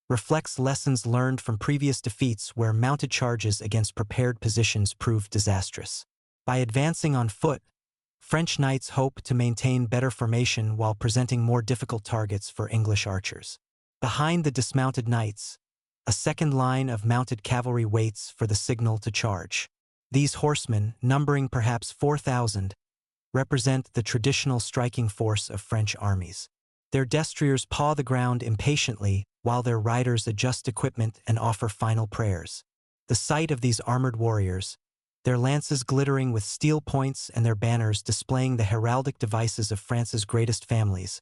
reflects lessons learned from previous defeats where mounted charges against prepared positions proved disastrous. By advancing on foot, French knights hope to maintain better formation while presenting more difficult targets for English archers. Behind the dismounted knights, a second line of mounted cavalry waits for the signal to charge. These horsemen, numbering perhaps 4,000, represent the traditional striking force of French armies. Their destriers paw the ground impatiently while their riders adjust equipment and offer final prayers. The sight of these armored warriors, their lances glittering with steel points and their banners displaying the heraldic devices of France's greatest families,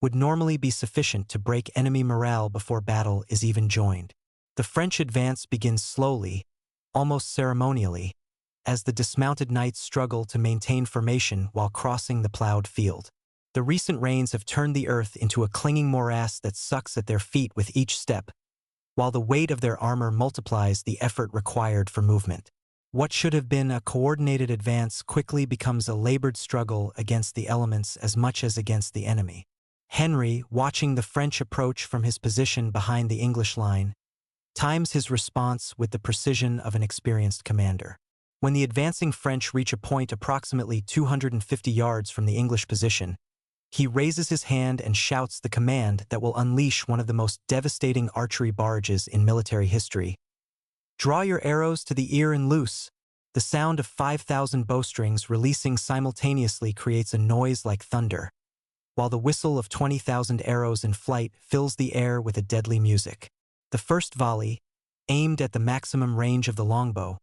would normally be sufficient to break enemy morale before battle is even joined. The French advance begins slowly, almost ceremonially, as the dismounted knights struggle to maintain formation while crossing the plowed field. The recent rains have turned the earth into a clinging morass that sucks at their feet with each step, while the weight of their armor multiplies the effort required for movement. What should have been a coordinated advance quickly becomes a labored struggle against the elements as much as against the enemy. Henry, watching the French approach from his position behind the English line, times his response with the precision of an experienced commander. When the advancing French reach a point approximately 250 yards from the English position, he raises his hand and shouts the command that will unleash one of the most devastating archery barrages in military history. "Draw your arrows to the ear and loose." The sound of 5,000 bowstrings releasing simultaneously creates a noise like thunder, while the whistle of 20,000 arrows in flight fills the air with a deadly music. The first volley, aimed at the maximum range of the longbow,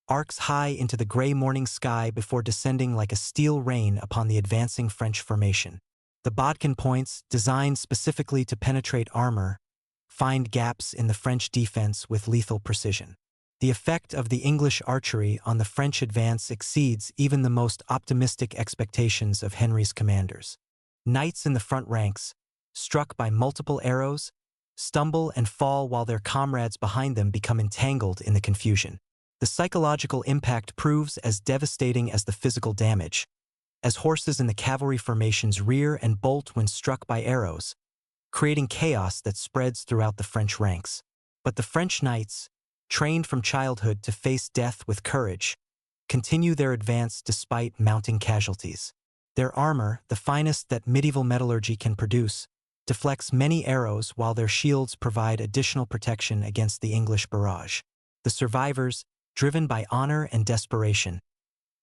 arcs high into the gray morning sky before descending like a steel rain upon the advancing French formation. The bodkin points, designed specifically to penetrate armor, find gaps in the French defense with lethal precision. The effect of the English archery on the French advance exceeds even the most optimistic expectations of Henry's commanders. Knights in the front ranks, struck by multiple arrows, stumble and fall while their comrades behind them become entangled in the confusion. The psychological impact proves as devastating as the physical damage, as horses in the cavalry formations rear and bolt when struck by arrows, creating chaos that spreads throughout the French ranks. But the French knights, trained from childhood to face death with courage, continue their advance despite mounting casualties. Their armor, the finest that medieval metallurgy can produce, deflects many arrows while their shields provide additional protection against the English barrage. The survivors, driven by honor and desperation,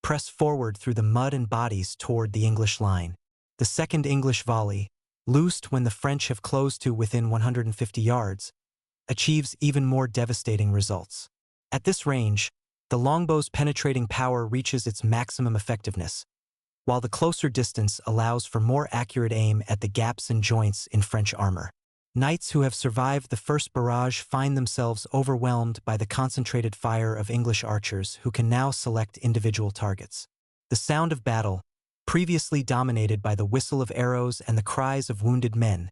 press forward through the mud and bodies toward the English line. The second English volley, loosed when the French have closed to within 150 yards, achieves even more devastating results. At this range, the longbow's penetrating power reaches its maximum effectiveness, while the closer distance allows for more accurate aim at the gaps and joints in French armor. Knights who have survived the first barrage find themselves overwhelmed by the concentrated fire of English archers who can now select individual targets. The sound of battle, previously dominated by the whistle of arrows and the cries of wounded men,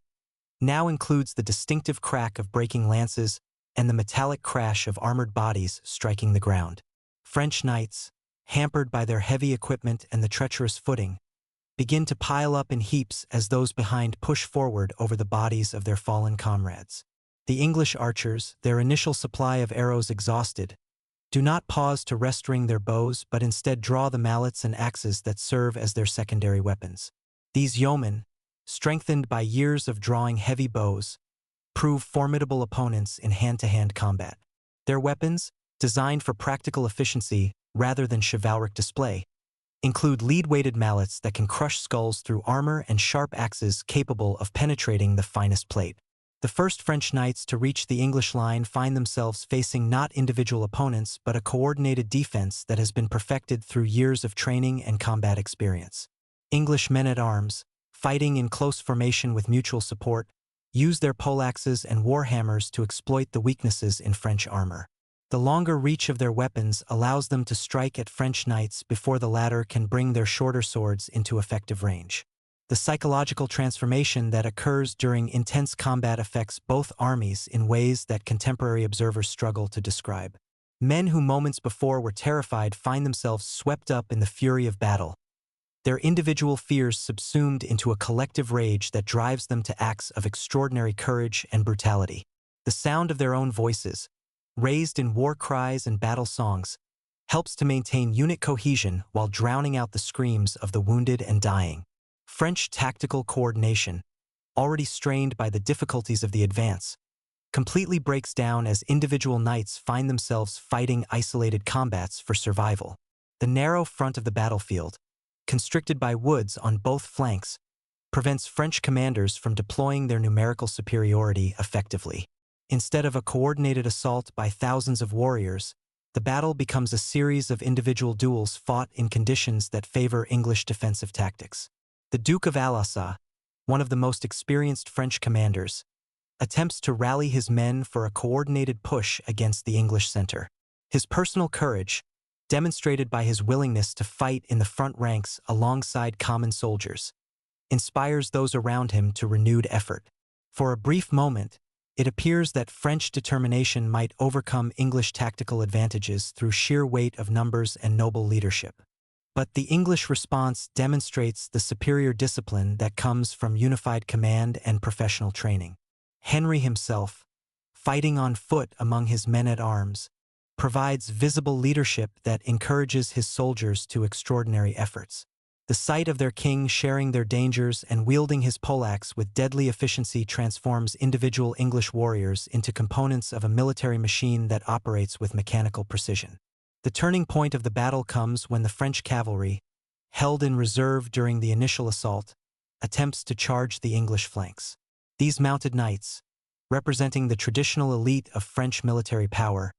now includes the distinctive crack of breaking lances and the metallic crash of armored bodies striking the ground. French knights, hampered by their heavy equipment and the treacherous footing, begin to pile up in heaps as those behind push forward over the bodies of their fallen comrades. The English archers, their initial supply of arrows exhausted, do not pause to rest-ring their bows but instead draw the mallets and axes that serve as their secondary weapons. These yeomen, strengthened by years of drawing heavy bows, prove formidable opponents in hand-to-hand combat. Their weapons, designed for practical efficiency rather than chivalric display, include lead-weighted mallets that can crush skulls through armor and sharp axes capable of penetrating the finest plate. The first French knights to reach the English line find themselves facing not individual opponents but a coordinated defense that has been perfected through years of training and combat experience. English men-at-arms, fighting in close formation with mutual support, use their poleaxes and warhammers to exploit the weaknesses in French armor. The longer reach of their weapons allows them to strike at French knights before the latter can bring their shorter swords into effective range. The psychological transformation that occurs during intense combat affects both armies in ways that contemporary observers struggle to describe. Men who moments before were terrified find themselves swept up in the fury of battle, their individual fears subsumed into a collective rage that drives them to acts of extraordinary courage and brutality. The sound of their own voices, raised in war cries and battle songs, helps to maintain unit cohesion while drowning out the screams of the wounded and dying. French tactical coordination, already strained by the difficulties of the advance, completely breaks down as individual knights find themselves fighting isolated combats for survival. The narrow front of the battlefield, constricted by woods on both flanks, prevents French commanders from deploying their numerical superiority effectively. Instead of a coordinated assault by thousands of warriors, the battle becomes a series of individual duels fought in conditions that favor English defensive tactics. The Duke of Alençon, one of the most experienced French commanders, attempts to rally his men for a coordinated push against the English center. His personal courage, demonstrated by his willingness to fight in the front ranks alongside common soldiers, inspires those around him to renewed effort. For a brief moment, it appears that French determination might overcome English tactical advantages through sheer weight of numbers and noble leadership. But the English response demonstrates the superior discipline that comes from unified command and professional training. Henry himself, fighting on foot among his men-at-arms, provides visible leadership that encourages his soldiers to extraordinary efforts. The sight of their king sharing their dangers and wielding his poleaxe with deadly efficiency transforms individual English warriors into components of a military machine that operates with mechanical precision. The turning point of the battle comes when the French cavalry, held in reserve during the initial assault, attempts to charge the English flanks. These mounted knights, representing the traditional elite of French military power,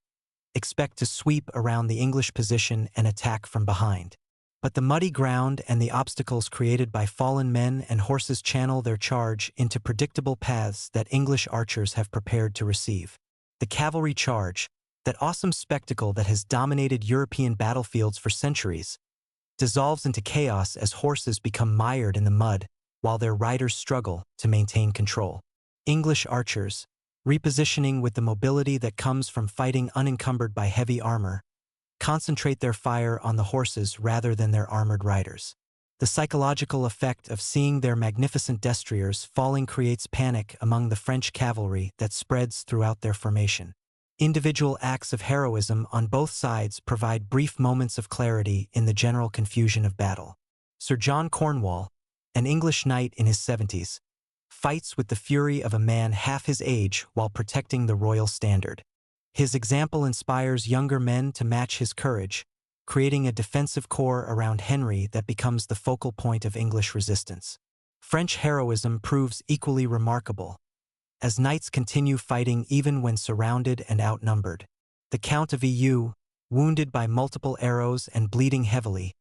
expect to sweep around the English position and attack from behind. But the muddy ground and the obstacles created by fallen men and horses channel their charge into predictable paths that English archers have prepared to receive. The cavalry charge, that awesome spectacle that has dominated European battlefields for centuries, dissolves into chaos as horses become mired in the mud while their riders struggle to maintain control. English archers, repositioning with the mobility that comes from fighting unencumbered by heavy armor, concentrate their fire on the horses rather than their armored riders. The psychological effect of seeing their magnificent destriers falling creates panic among the French cavalry that spreads throughout their formation. Individual acts of heroism on both sides provide brief moments of clarity in the general confusion of battle. Sir John Cornwall, an English knight in his 70s, fights with the fury of a man half his age while protecting the royal standard. His example inspires younger men to match his courage, creating a defensive core around Henry that becomes the focal point of English resistance. French heroism proves equally remarkable, as knights continue fighting even when surrounded and outnumbered. The Count of Eu, wounded by multiple arrows and bleeding heavily,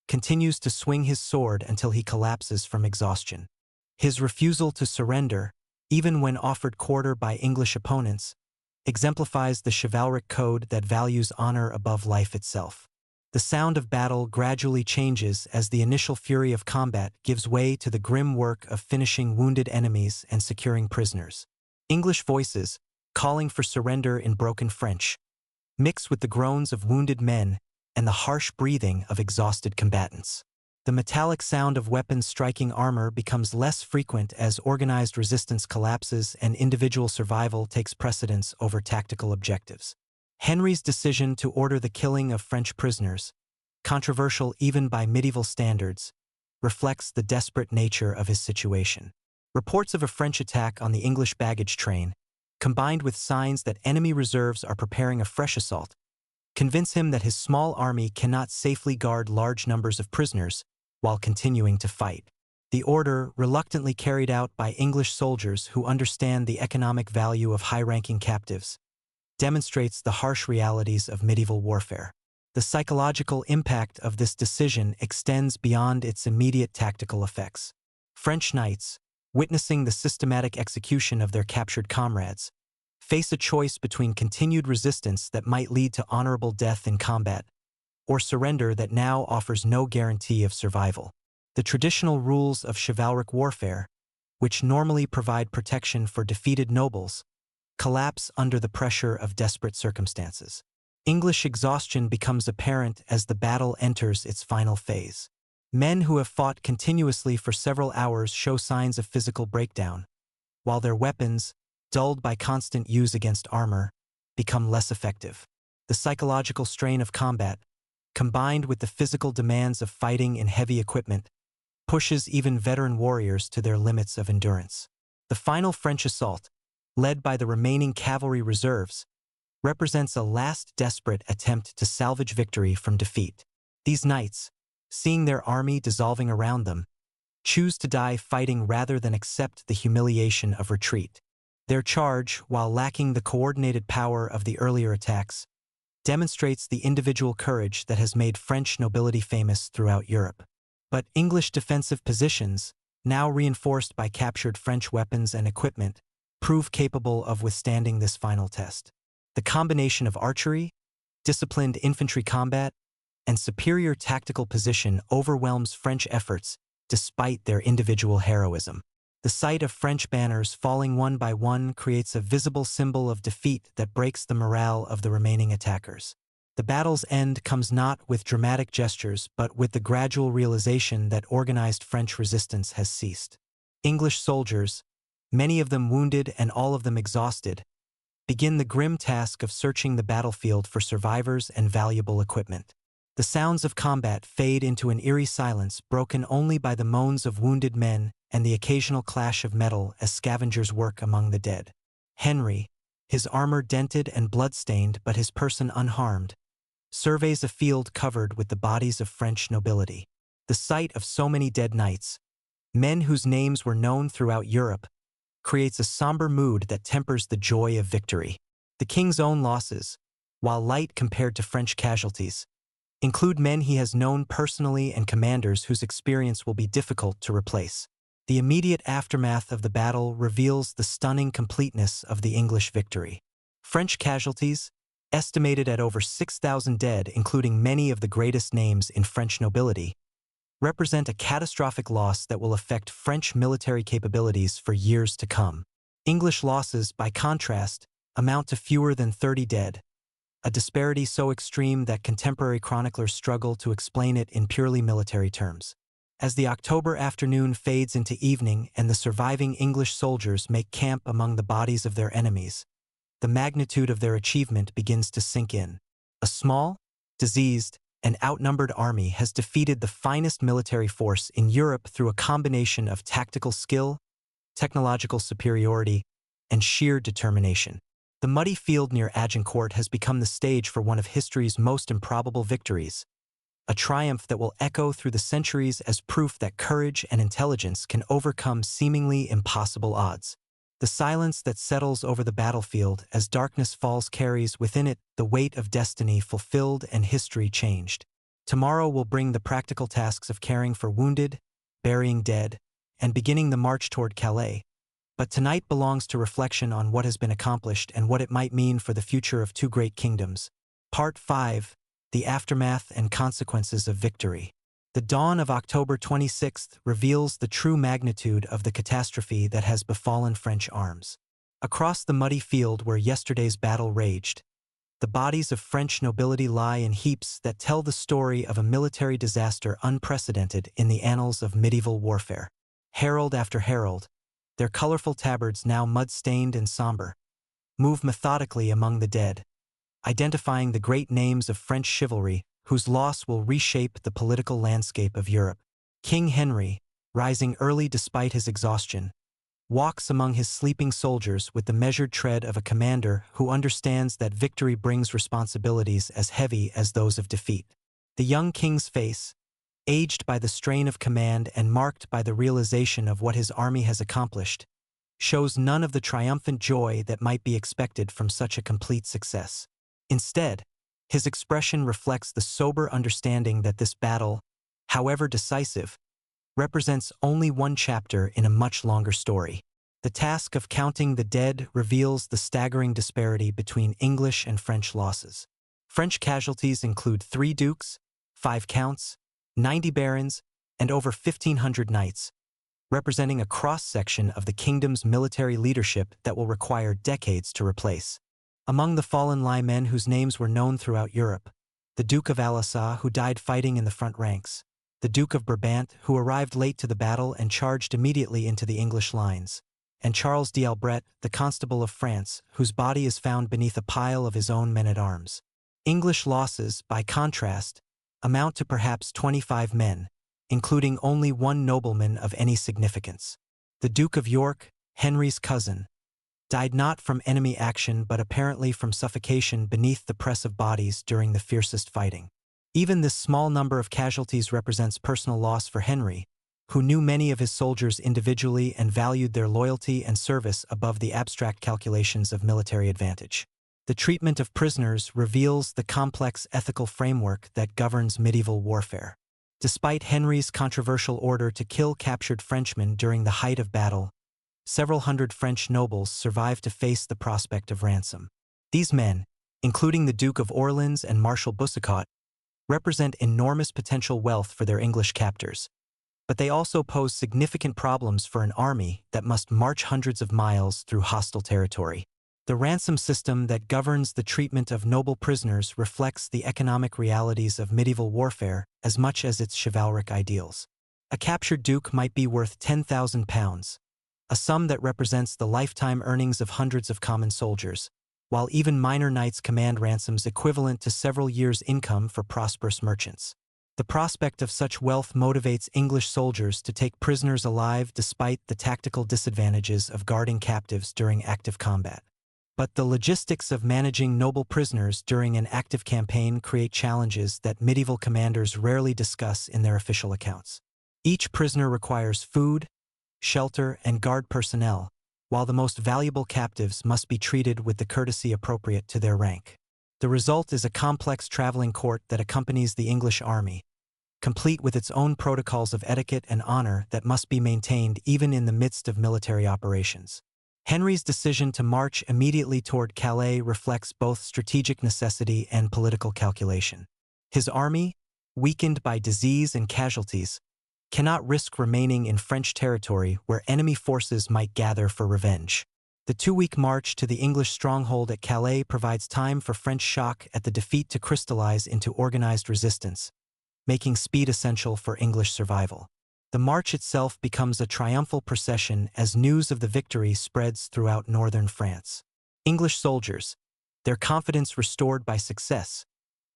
continues to swing his sword until he collapses from exhaustion. His refusal to surrender, even when offered quarter by English opponents, exemplifies the chivalric code that values honor above life itself. The sound of battle gradually changes as the initial fury of combat gives way to the grim work of finishing wounded enemies and securing prisoners. English voices, calling for surrender in broken French, mix with the groans of wounded men and the harsh breathing of exhausted combatants. The metallic sound of weapons striking armor becomes less frequent as organized resistance collapses and individual survival takes precedence over tactical objectives. Henry's decision to order the killing of French prisoners, controversial even by medieval standards, reflects the desperate nature of his situation. Reports of a French attack on the English baggage train, combined with signs that enemy reserves are preparing a fresh assault, convince him that his small army cannot safely guard large numbers of prisoners while continuing to fight. The order, reluctantly carried out by English soldiers who understand the economic value of high-ranking captives, demonstrates the harsh realities of medieval warfare. The psychological impact of this decision extends beyond its immediate tactical effects. French knights, witnessing the systematic execution of their captured comrades, face a choice between continued resistance that might lead to honorable death in combat, or surrender that now offers no guarantee of survival. The traditional rules of chivalric warfare, which normally provide protection for defeated nobles, collapse under the pressure of desperate circumstances. English exhaustion becomes apparent as the battle enters its final phase. Men who have fought continuously for several hours show signs of physical breakdown, while their weapons, dulled by constant use against armor, become less effective. The psychological strain of combat, combined with the physical demands of fighting in heavy equipment, pushes even veteran warriors to their limits of endurance. The final French assault, led by the remaining cavalry reserves, represents a last desperate attempt to salvage victory from defeat. These knights, seeing their army dissolving around them, choose to die fighting rather than accept the humiliation of retreat. Their charge, while lacking the coordinated power of the earlier attacks, demonstrates the individual courage that has made French nobility famous throughout Europe. But English defensive positions, now reinforced by captured French weapons and equipment, prove capable of withstanding this final test. The combination of archery, disciplined infantry combat, and superior tactical position overwhelms French efforts despite their individual heroism. The sight of French banners falling one by one creates a visible symbol of defeat that breaks the morale of the remaining attackers. The battle's end comes not with dramatic gestures but with the gradual realization that organized French resistance has ceased. English soldiers, many of them wounded and all of them exhausted, begin the grim task of searching the battlefield for survivors and valuable equipment. The sounds of combat fade into an eerie silence broken only by the moans of wounded men and the occasional clash of metal as scavengers work among the dead. Henry, his armor dented and blood-stained but his person unharmed, surveys a field covered with the bodies of French nobility. The sight of so many dead knights, men whose names were known throughout Europe, creates a somber mood that tempers the joy of victory. The king's own losses, while light compared to French casualties, include men he has known personally and commanders whose experience will be difficult to replace. The immediate aftermath of the battle reveals the stunning completeness of the English victory. French casualties, estimated at over 6,000 dead, including many of the greatest names in French nobility, represent a catastrophic loss that will affect French military capabilities for years to come. English losses, by contrast, amount to fewer than 30 dead, a disparity so extreme that contemporary chroniclers struggle to explain it in purely military terms. As the October afternoon fades into evening and the surviving English soldiers make camp among the bodies of their enemies, the magnitude of their achievement begins to sink in. A small, diseased, and outnumbered army has defeated the finest military force in Europe through a combination of tactical skill, technological superiority, and sheer determination. The muddy field near Agincourt has become the stage for one of history's most improbable victories, a triumph that will echo through the centuries as proof that courage and intelligence can overcome seemingly impossible odds. The silence that settles over the battlefield as darkness falls carries within it the weight of destiny fulfilled and history changed. Tomorrow will bring the practical tasks of caring for wounded, burying dead, and beginning the march toward Calais. But tonight belongs to reflection on what has been accomplished and what it might mean for the future of two great kingdoms. Part 5. The Aftermath and Consequences of Victory. The dawn of October 26th reveals the true magnitude of the catastrophe that has befallen French arms. Across the muddy field where yesterday's battle raged, the bodies of French nobility lie in heaps that tell the story of a military disaster unprecedented in the annals of medieval warfare. Herald after herald, their colorful tabards now mud-stained and somber, move methodically among the dead, identifying the great names of French chivalry whose loss will reshape the political landscape of Europe. King Henry, rising early despite his exhaustion, walks among his sleeping soldiers with the measured tread of a commander who understands that victory brings responsibilities as heavy as those of defeat. The young king's face, aged by the strain of command and marked by the realization of what his army has accomplished, shows none of the triumphant joy that might be expected from such a complete success. Instead, his expression reflects the sober understanding that this battle, however decisive, represents only one chapter in a much longer story. The task of counting the dead reveals the staggering disparity between English and French losses. French casualties include 3 dukes, 5 counts, 90 barons, and over 1,500 knights, representing a cross-section of the kingdom's military leadership that will require decades to replace. Among the fallen lie men whose names were known throughout Europe: the Duke of Alençon, who died fighting in the front ranks; the Duke of Brabant, who arrived late to the battle and charged immediately into the English lines; and Charles d'Albret, the Constable of France, whose body is found beneath a pile of his own men-at-arms. English losses, by contrast, amount to perhaps 25 men, including only 1 nobleman of any significance. The Duke of York, Henry's cousin, died not from enemy action but apparently from suffocation beneath the press of bodies during the fiercest fighting. Even this small number of casualties represents personal loss for Henry, who knew many of his soldiers individually and valued their loyalty and service above the abstract calculations of military advantage. The treatment of prisoners reveals the complex ethical framework that governs medieval warfare. Despite Henry's controversial order to kill captured Frenchmen during the height of battle, several hundred French nobles survived to face the prospect of ransom. These men, including the Duke of Orleans and Marshal Boucicaut, represent enormous potential wealth for their English captors, but they also pose significant problems for an army that must march hundreds of miles through hostile territory. The ransom system that governs the treatment of noble prisoners reflects the economic realities of medieval warfare as much as its chivalric ideals. A captured duke might be worth £10,000, a sum that represents the lifetime earnings of hundreds of common soldiers, while even minor knights command ransoms equivalent to several years' income for prosperous merchants. The prospect of such wealth motivates English soldiers to take prisoners alive despite the tactical disadvantages of guarding captives during active combat. But the logistics of managing noble prisoners during an active campaign create challenges that medieval commanders rarely discuss in their official accounts. Each prisoner requires food, shelter, and guard personnel, while the most valuable captives must be treated with the courtesy appropriate to their rank. The result is a complex traveling court that accompanies the English army, complete with its own protocols of etiquette and honor that must be maintained even in the midst of military operations. Henry's decision to march immediately toward Calais reflects both strategic necessity and political calculation. His army, weakened by disease and casualties, cannot risk remaining in French territory where enemy forces might gather for revenge. The 2-week march to the English stronghold at Calais provides time for French shock at the defeat to crystallize into organized resistance, making speed essential for English survival. The march itself becomes a triumphal procession as news of the victory spreads throughout northern France. English soldiers, their confidence restored by success,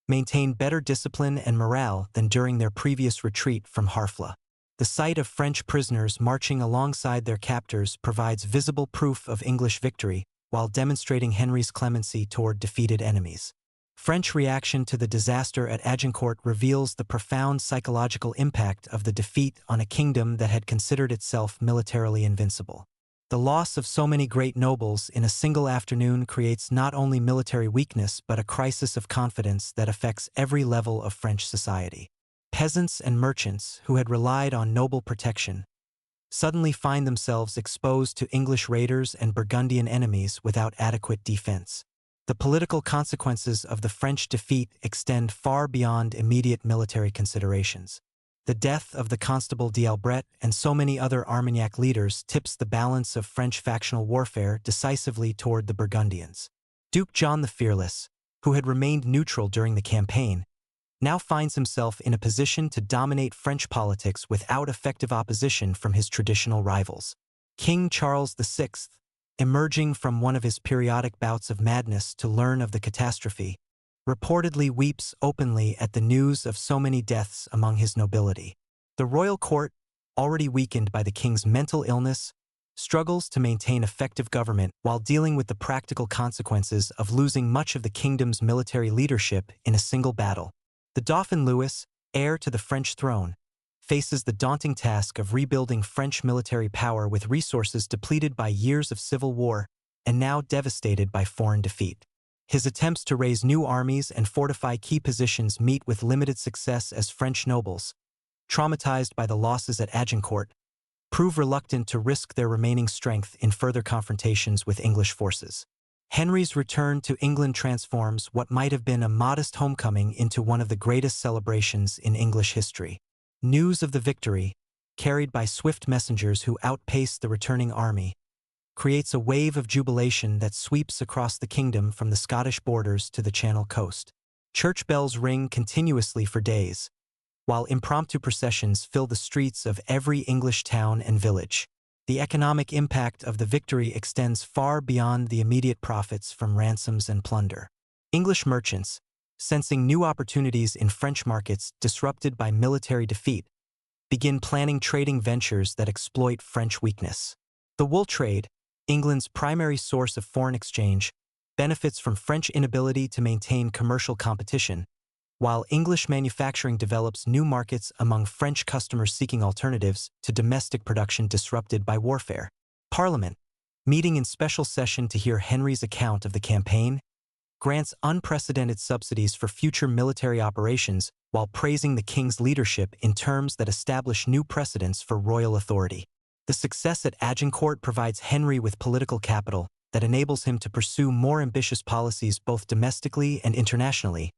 maintain better discipline and morale than during their previous retreat from Harfleur. The sight of French prisoners marching alongside their captors provides visible proof of English victory, while demonstrating Henry's clemency toward defeated enemies. French reaction to the disaster at Agincourt reveals the profound psychological impact of the defeat on a kingdom that had considered itself militarily invincible. The loss of so many great nobles in a single afternoon creates not only military weakness but a crisis of confidence that affects every level of French society. Peasants and merchants, who had relied on noble protection, suddenly find themselves exposed to English raiders and Burgundian enemies without adequate defense. The political consequences of the French defeat extend far beyond immediate military considerations. The death of the Constable d'Albret and so many other Armagnac leaders tips the balance of French factional warfare decisively toward the Burgundians. Duke John the Fearless, who had remained neutral during the campaign, now finds himself in a position to dominate French politics without effective opposition from his traditional rivals. King Charles VI, emerging from one of his periodic bouts of madness to learn of the catastrophe, reportedly weeps openly at the news of so many deaths among his nobility. The royal court, already weakened by the king's mental illness, struggles to maintain effective government while dealing with the practical consequences of losing much of the kingdom's military leadership in a single battle. The Dauphin Louis, heir to the French throne, faces the daunting task of rebuilding French military power with resources depleted by years of civil war and now devastated by foreign defeat. His attempts to raise new armies and fortify key positions meet with limited success as French nobles, traumatized by the losses at Agincourt, prove reluctant to risk their remaining strength in further confrontations with English forces. Henry's return to England transforms what might have been a modest homecoming into one of the greatest celebrations in English history. News of the victory, carried by swift messengers who outpaced the returning army, creates a wave of jubilation that sweeps across the kingdom from the Scottish borders to the Channel coast. Church bells ring continuously for days, while impromptu processions fill the streets of every English town and village. The economic impact of the victory extends far beyond the immediate profits from ransoms and plunder. English merchants, sensing new opportunities in French markets disrupted by military defeat, begin planning trading ventures that exploit French weakness. The wool trade, England's primary source of foreign exchange, benefits from French inability to maintain commercial competition, while English manufacturing develops new markets among French customers seeking alternatives to domestic production disrupted by warfare. Parliament, meeting in special session to hear Henry's account of the campaign, grants unprecedented subsidies for future military operations while praising the king's leadership in terms that establish new precedents for royal authority. The success at Agincourt provides Henry with political capital that enables him to pursue more ambitious policies both domestically and internationally,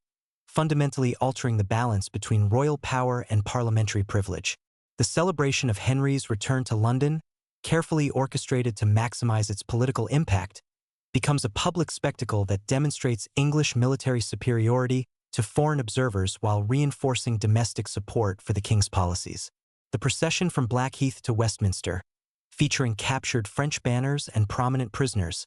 fundamentally altering the balance between royal power and parliamentary privilege. The celebration of Henry's return to London, carefully orchestrated to maximize its political impact, becomes a public spectacle that demonstrates English military superiority to foreign observers while reinforcing domestic support for the king's policies. The procession from Blackheath to Westminster, featuring captured French banners and prominent prisoners,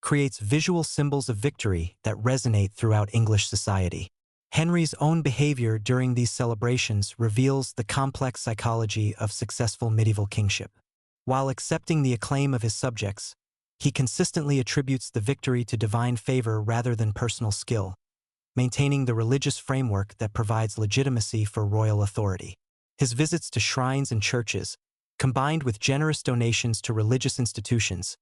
creates visual symbols of victory that resonate throughout English society. Henry's own behavior during these celebrations reveals the complex psychology of successful medieval kingship. While accepting the acclaim of his subjects, he consistently attributes the victory to divine favor rather than personal skill, maintaining the religious framework that provides legitimacy for royal authority. His visits to shrines and churches, combined with generous donations to religious institutions,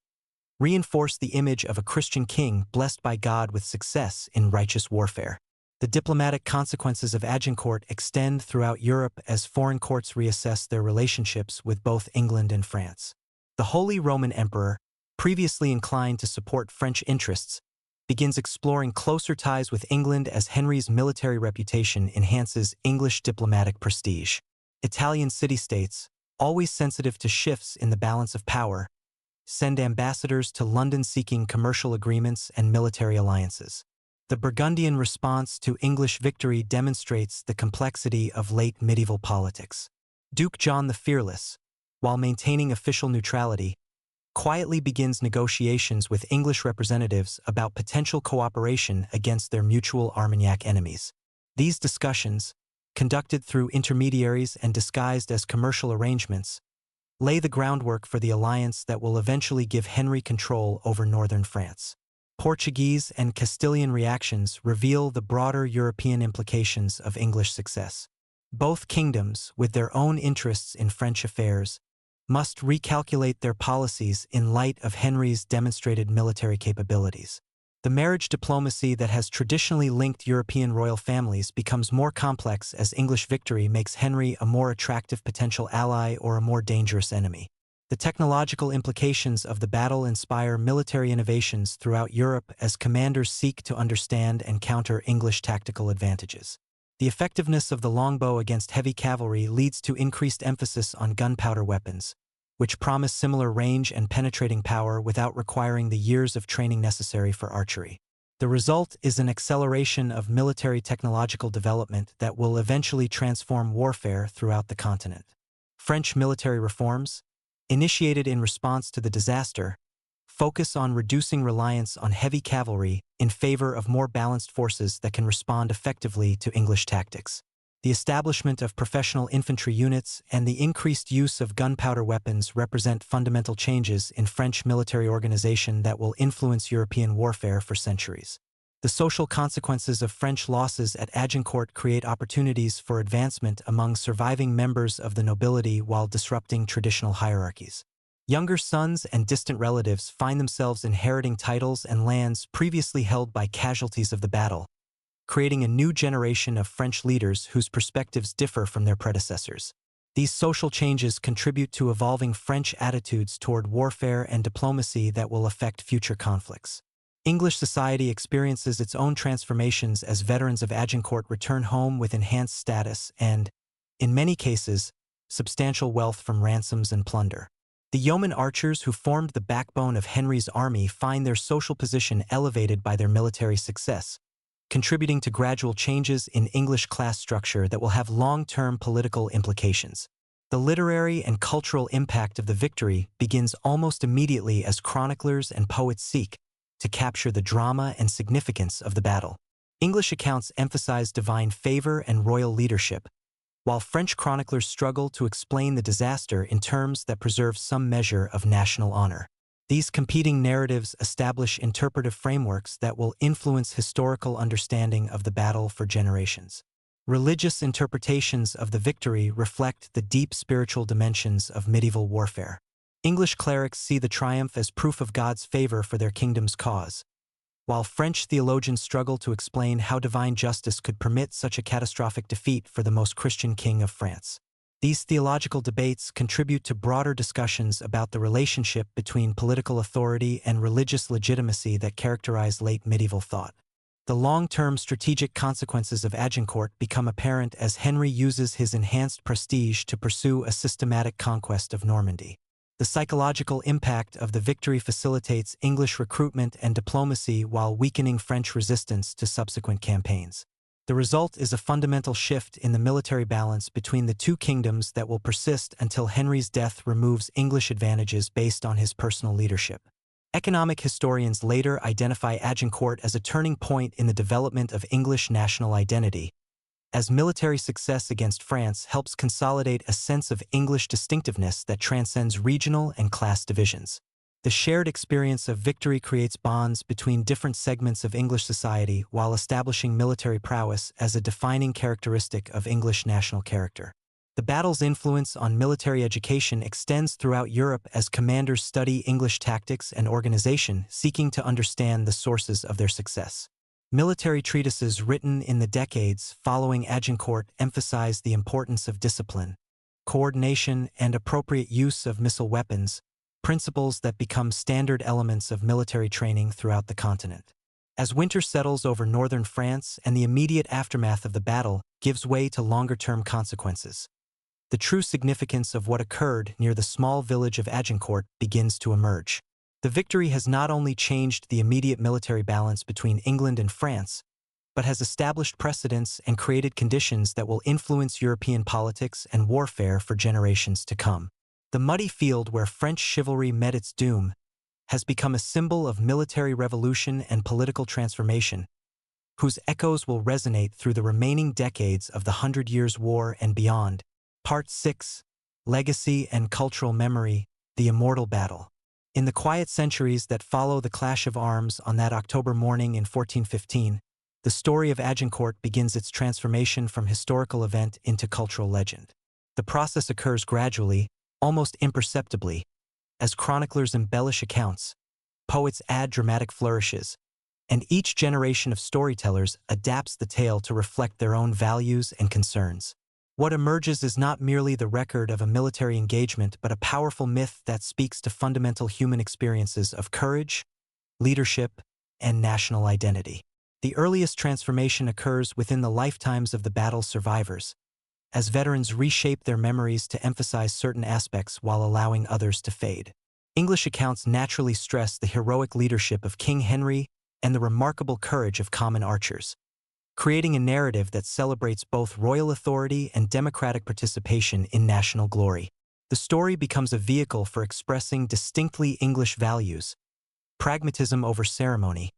reinforce the image of a Christian king blessed by God with success in righteous warfare. The diplomatic consequences of Agincourt extend throughout Europe as foreign courts reassess their relationships with both England and France. The Holy Roman Emperor, previously inclined to support French interests, begins exploring closer ties with England as Henry's military reputation enhances English diplomatic prestige. Italian city-states, always sensitive to shifts in the balance of power, send ambassadors to London seeking commercial agreements and military alliances. The Burgundian response to English victory demonstrates the complexity of late medieval politics. Duke John the Fearless, while maintaining official neutrality, quietly begins negotiations with English representatives about potential cooperation against their mutual Armagnac enemies. These discussions, conducted through intermediaries and disguised as commercial arrangements, lay the groundwork for the alliance that will eventually give Henry control over northern France. Portuguese and Castilian reactions reveal the broader European implications of English success. Both kingdoms, with their own interests in French affairs, must recalculate their policies in light of Henry's demonstrated military capabilities. The marriage diplomacy that has traditionally linked European royal families becomes more complex as English victory makes Henry a more attractive potential ally or a more dangerous enemy. The technological implications of the battle inspire military innovations throughout Europe as commanders seek to understand and counter English tactical advantages. The effectiveness of the longbow against heavy cavalry leads to increased emphasis on gunpowder weapons, which promise similar range and penetrating power without requiring the years of training necessary for archery. The result is an acceleration of military technological development that will eventually transform warfare throughout the continent. French military reforms, initiated in response to the disaster, focus on reducing reliance on heavy cavalry in favor of more balanced forces that can respond effectively to English tactics. The establishment of professional infantry units and the increased use of gunpowder weapons represent fundamental changes in French military organization that will influence European warfare for centuries. The social consequences of French losses at Agincourt create opportunities for advancement among surviving members of the nobility while disrupting traditional hierarchies. Younger sons and distant relatives find themselves inheriting titles and lands previously held by casualties of the battle, creating a new generation of French leaders whose perspectives differ from their predecessors. These social changes contribute to evolving French attitudes toward warfare and diplomacy that will affect future conflicts. English society experiences its own transformations as veterans of Agincourt return home with enhanced status and, in many cases, substantial wealth from ransoms and plunder. The yeoman archers who formed the backbone of Henry's army find their social position elevated by their military success, contributing to gradual changes in English class structure that will have long-term political implications. The literary and cultural impact of the victory begins almost immediately as chroniclers and poets seek to capture the drama and significance of the battle. English accounts emphasize divine favor and royal leadership, while French chroniclers struggle to explain the disaster in terms that preserve some measure of national honor. These competing narratives establish interpretive frameworks that will influence historical understanding of the battle for generations. Religious interpretations of the victory reflect the deep spiritual dimensions of medieval warfare. English clerics see the triumph as proof of God's favor for their kingdom's cause, while French theologians struggle to explain how divine justice could permit such a catastrophic defeat for the most Christian king of France. These theological debates contribute to broader discussions about the relationship between political authority and religious legitimacy that characterize late medieval thought. The long-term strategic consequences of Agincourt become apparent as Henry uses his enhanced prestige to pursue a systematic conquest of Normandy. The psychological impact of the victory facilitates English recruitment and diplomacy while weakening French resistance to subsequent campaigns. The result is a fundamental shift in the military balance between the two kingdoms that will persist until Henry's death removes English advantages based on his personal leadership. Economic historians later identify Agincourt as a turning point in the development of English national identity, as military success against France helps consolidate a sense of English distinctiveness that transcends regional and class divisions. The shared experience of victory creates bonds between different segments of English society while establishing military prowess as a defining characteristic of English national character. The battle's influence on military education extends throughout Europe as commanders study English tactics and organization, seeking to understand the sources of their success. Military treatises written in the decades following Agincourt emphasize the importance of discipline, coordination, and appropriate use of missile weapons, principles that become standard elements of military training throughout the continent. As winter settles over northern France and the immediate aftermath of the battle gives way to longer-term consequences, the true significance of what occurred near the small village of Agincourt begins to emerge. The victory has not only changed the immediate military balance between England and France, but has established precedents and created conditions that will influence European politics and warfare for generations to come. The muddy field where French chivalry met its doom has become a symbol of military revolution and political transformation, whose echoes will resonate through the remaining decades of the Hundred Years' War and beyond. Part 6. Legacy and Cultural Memory, the Immortal Battle. In the quiet centuries that follow the clash of arms on that October morning in 1415, the story of Agincourt begins its transformation from historical event into cultural legend. The process occurs gradually, almost imperceptibly, as chroniclers embellish accounts, poets add dramatic flourishes, and each generation of storytellers adapts the tale to reflect their own values and concerns. What emerges is not merely the record of a military engagement but a powerful myth that speaks to fundamental human experiences of courage, leadership, and national identity. The earliest transformation occurs within the lifetimes of the battle's survivors, as veterans reshape their memories to emphasize certain aspects while allowing others to fade. English accounts naturally stress the heroic leadership of King Henry and the remarkable courage of common archers, creating a narrative that celebrates both royal authority and democratic participation in national glory. The story becomes a vehicle for expressing distinctly English values: pragmatism over ceremony,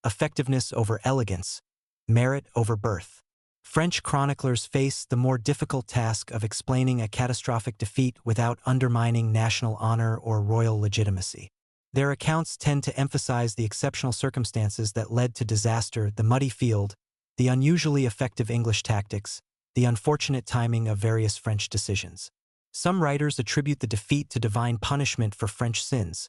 effectiveness over elegance, merit over birth. French chroniclers face the more difficult task of explaining a catastrophic defeat without undermining national honor or royal legitimacy. Their accounts tend to emphasize the exceptional circumstances that led to disaster: the muddy field, the unusually effective English tactics, the unfortunate timing of various French decisions. Some writers attribute the defeat to divine punishment for French sins,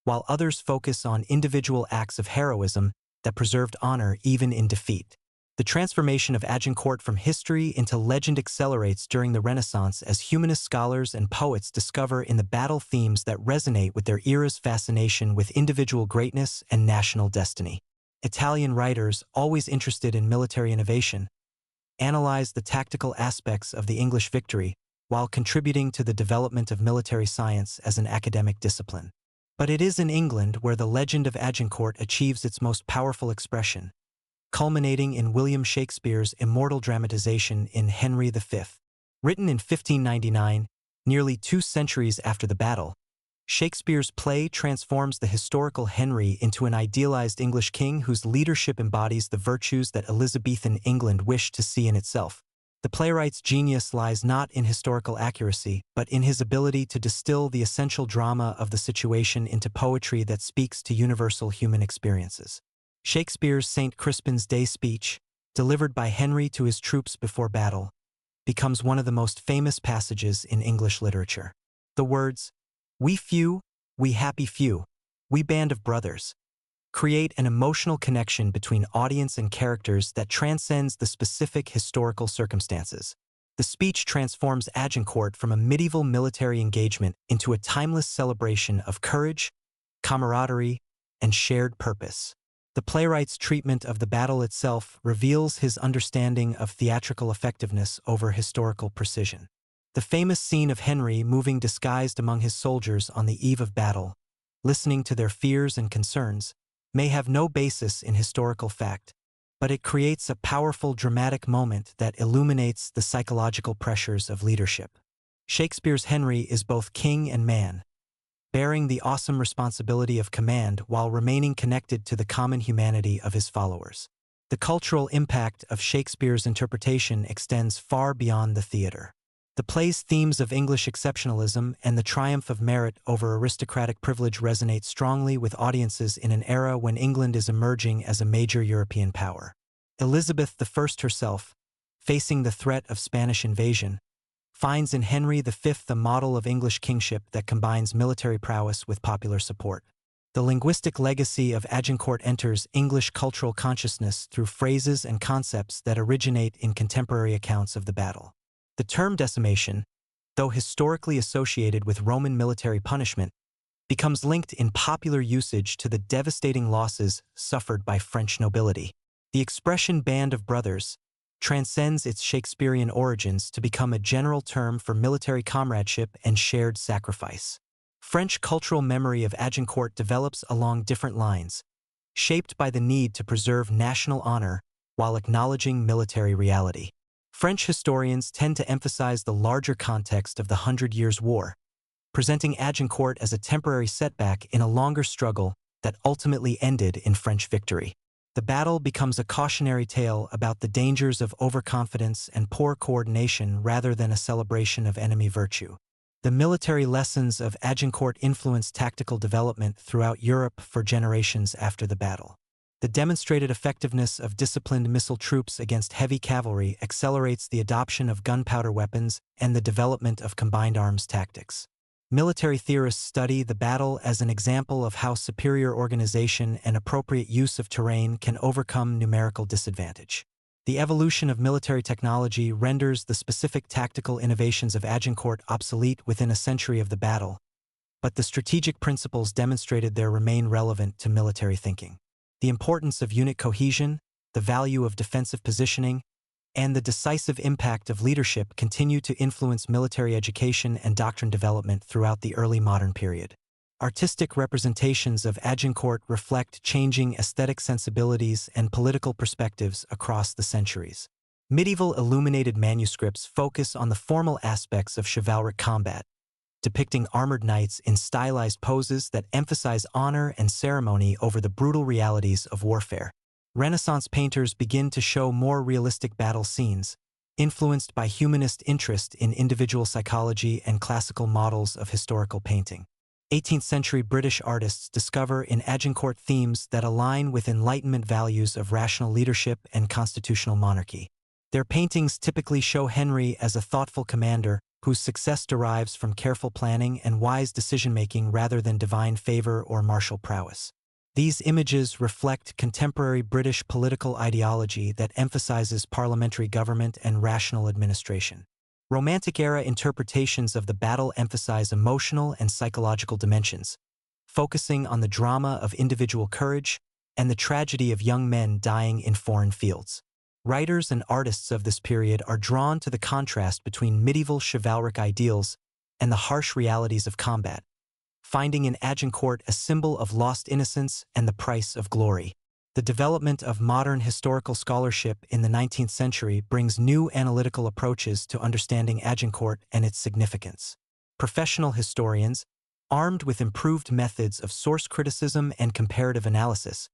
while others focus on individual acts of heroism that preserved honor even in defeat. The transformation of Agincourt from history into legend accelerates during the Renaissance as humanist scholars and poets discover in the battle themes that resonate with their era's fascination with individual greatness and national destiny. Italian writers, always interested in military innovation, analyze the tactical aspects of the English victory while contributing to the development of military science as an academic discipline. But it is in England where the legend of Agincourt achieves its most powerful expression, culminating in William Shakespeare's immortal dramatization in Henry V. Written in 1599, nearly 2 centuries after the battle, Shakespeare's play transforms the historical Henry into an idealized English king whose leadership embodies the virtues that Elizabethan England wished to see in itself. The playwright's genius lies not in historical accuracy, but in his ability to distill the essential drama of the situation into poetry that speaks to universal human experiences. Shakespeare's St. Crispin's Day speech, delivered by Henry to his troops before battle, becomes one of the most famous passages in English literature. The words, "We few, we happy few, we band of brothers," create an emotional connection between audience and characters that transcends the specific historical circumstances. The speech transforms Agincourt from a medieval military engagement into a timeless celebration of courage, camaraderie, and shared purpose. The playwright's treatment of the battle itself reveals his understanding of theatrical effectiveness over historical precision. The famous scene of Henry moving disguised among his soldiers on the eve of battle, listening to their fears and concerns, may have no basis in historical fact, but it creates a powerful dramatic moment that illuminates the psychological pressures of leadership. Shakespeare's Henry is both king and man, bearing the awesome responsibility of command while remaining connected to the common humanity of his followers. The cultural impact of Shakespeare's interpretation extends far beyond the theater. The play's themes of English exceptionalism and the triumph of merit over aristocratic privilege resonate strongly with audiences in an era when England is emerging as a major European power. Elizabeth I herself, facing the threat of Spanish invasion, finds in Henry V a model of English kingship that combines military prowess with popular support. The linguistic legacy of Agincourt enters English cultural consciousness through phrases and concepts that originate in contemporary accounts of the battle. The term decimation, though historically associated with Roman military punishment, becomes linked in popular usage to the devastating losses suffered by French nobility. The expression "band of brothers" transcends its Shakespearean origins to become a general term for military comradeship and shared sacrifice. French cultural memory of Agincourt develops along different lines, shaped by the need to preserve national honor while acknowledging military reality. French historians tend to emphasize the larger context of the Hundred Years' War, presenting Agincourt as a temporary setback in a longer struggle that ultimately ended in French victory. The battle becomes a cautionary tale about the dangers of overconfidence and poor coordination rather than a celebration of enemy virtue. The military lessons of Agincourt influenced tactical development throughout Europe for generations after the battle. The demonstrated effectiveness of disciplined missile troops against heavy cavalry accelerates the adoption of gunpowder weapons and the development of combined arms tactics. Military theorists study the battle as an example of how superior organization and appropriate use of terrain can overcome numerical disadvantage. The evolution of military technology renders the specific tactical innovations of Agincourt obsolete within a century of the battle, but the strategic principles demonstrated there remain relevant to military thinking. The importance of unit cohesion, the value of defensive positioning, and the decisive impact of leadership continue to influence military education and doctrine development throughout the early modern period. Artistic representations of Agincourt reflect changing aesthetic sensibilities and political perspectives across the centuries. Medieval illuminated manuscripts focus on the formal aspects of chivalric combat, depicting armored knights in stylized poses that emphasize honor and ceremony over the brutal realities of warfare. Renaissance painters begin to show more realistic battle scenes, influenced by humanist interest in individual psychology and classical models of historical painting. 18th-century British artists discover in Agincourt themes that align with Enlightenment values of rational leadership and constitutional monarchy. Their paintings typically show Henry as a thoughtful commander whose success derives from careful planning and wise decision-making rather than divine favor or martial prowess. These images reflect contemporary British political ideology that emphasizes parliamentary government and rational administration. Romantic-era interpretations of the battle emphasize emotional and psychological dimensions, focusing on the drama of individual courage and the tragedy of young men dying in foreign fields. Writers and artists of this period are drawn to the contrast between medieval chivalric ideals and the harsh realities of combat, finding in Agincourt a symbol of lost innocence and the price of glory. The development of modern historical scholarship in the 19th century brings new analytical approaches to understanding Agincourt and its significance. Professional historians, armed with improved methods of source criticism and comparative analysis,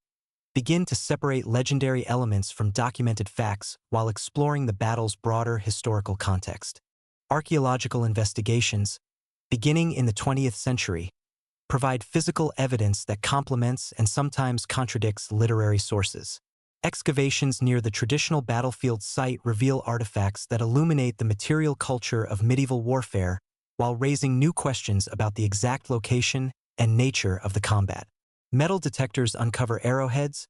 begin to separate legendary elements from documented facts while exploring the battle's broader historical context. Archaeological investigations, beginning in the 20th century, provide physical evidence that complements and sometimes contradicts literary sources. Excavations near the traditional battlefield site reveal artifacts that illuminate the material culture of medieval warfare while raising new questions about the exact location and nature of the combat. Metal detectors uncover arrowheads,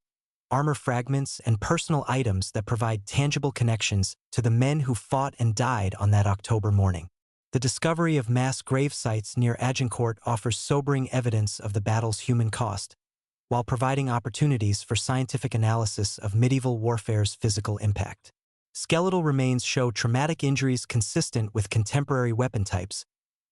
armor fragments, and personal items that provide tangible connections to the men who fought and died on that October morning. The discovery of mass grave sites near Agincourt offers sobering evidence of the battle's human cost, while providing opportunities for scientific analysis of medieval warfare's physical impact. Skeletal remains show traumatic injuries consistent with contemporary weapon types,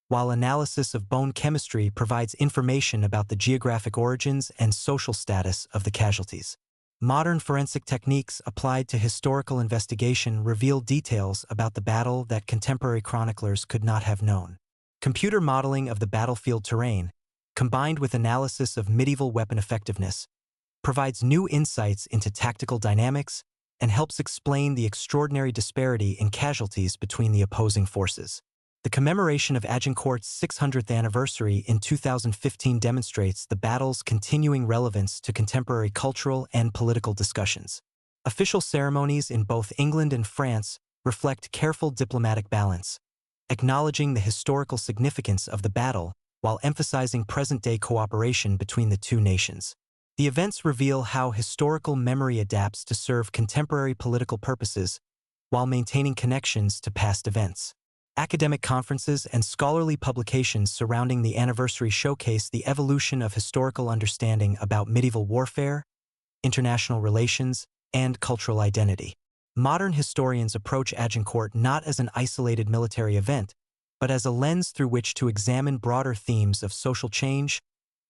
while analysis of bone chemistry provides information about the geographic origins and social status of the casualties. Modern forensic techniques applied to historical investigation reveal details about the battle that contemporary chroniclers could not have known. Computer modeling of the battlefield terrain, combined with analysis of medieval weapon effectiveness, provides new insights into tactical dynamics and helps explain the extraordinary disparity in casualties between the opposing forces. The commemoration of Agincourt's 600th anniversary in 2015 demonstrates the battle's continuing relevance to contemporary cultural and political discussions. Official ceremonies in both England and France reflect careful diplomatic balance, acknowledging the historical significance of the battle while emphasizing present-day cooperation between the two nations. The events reveal how historical memory adapts to serve contemporary political purposes while maintaining connections to past events. Academic conferences and scholarly publications surrounding the anniversary showcase the evolution of historical understanding about medieval warfare, international relations, and cultural identity. Modern historians approach Agincourt not as an isolated military event, but as a lens through which to examine broader themes of social change,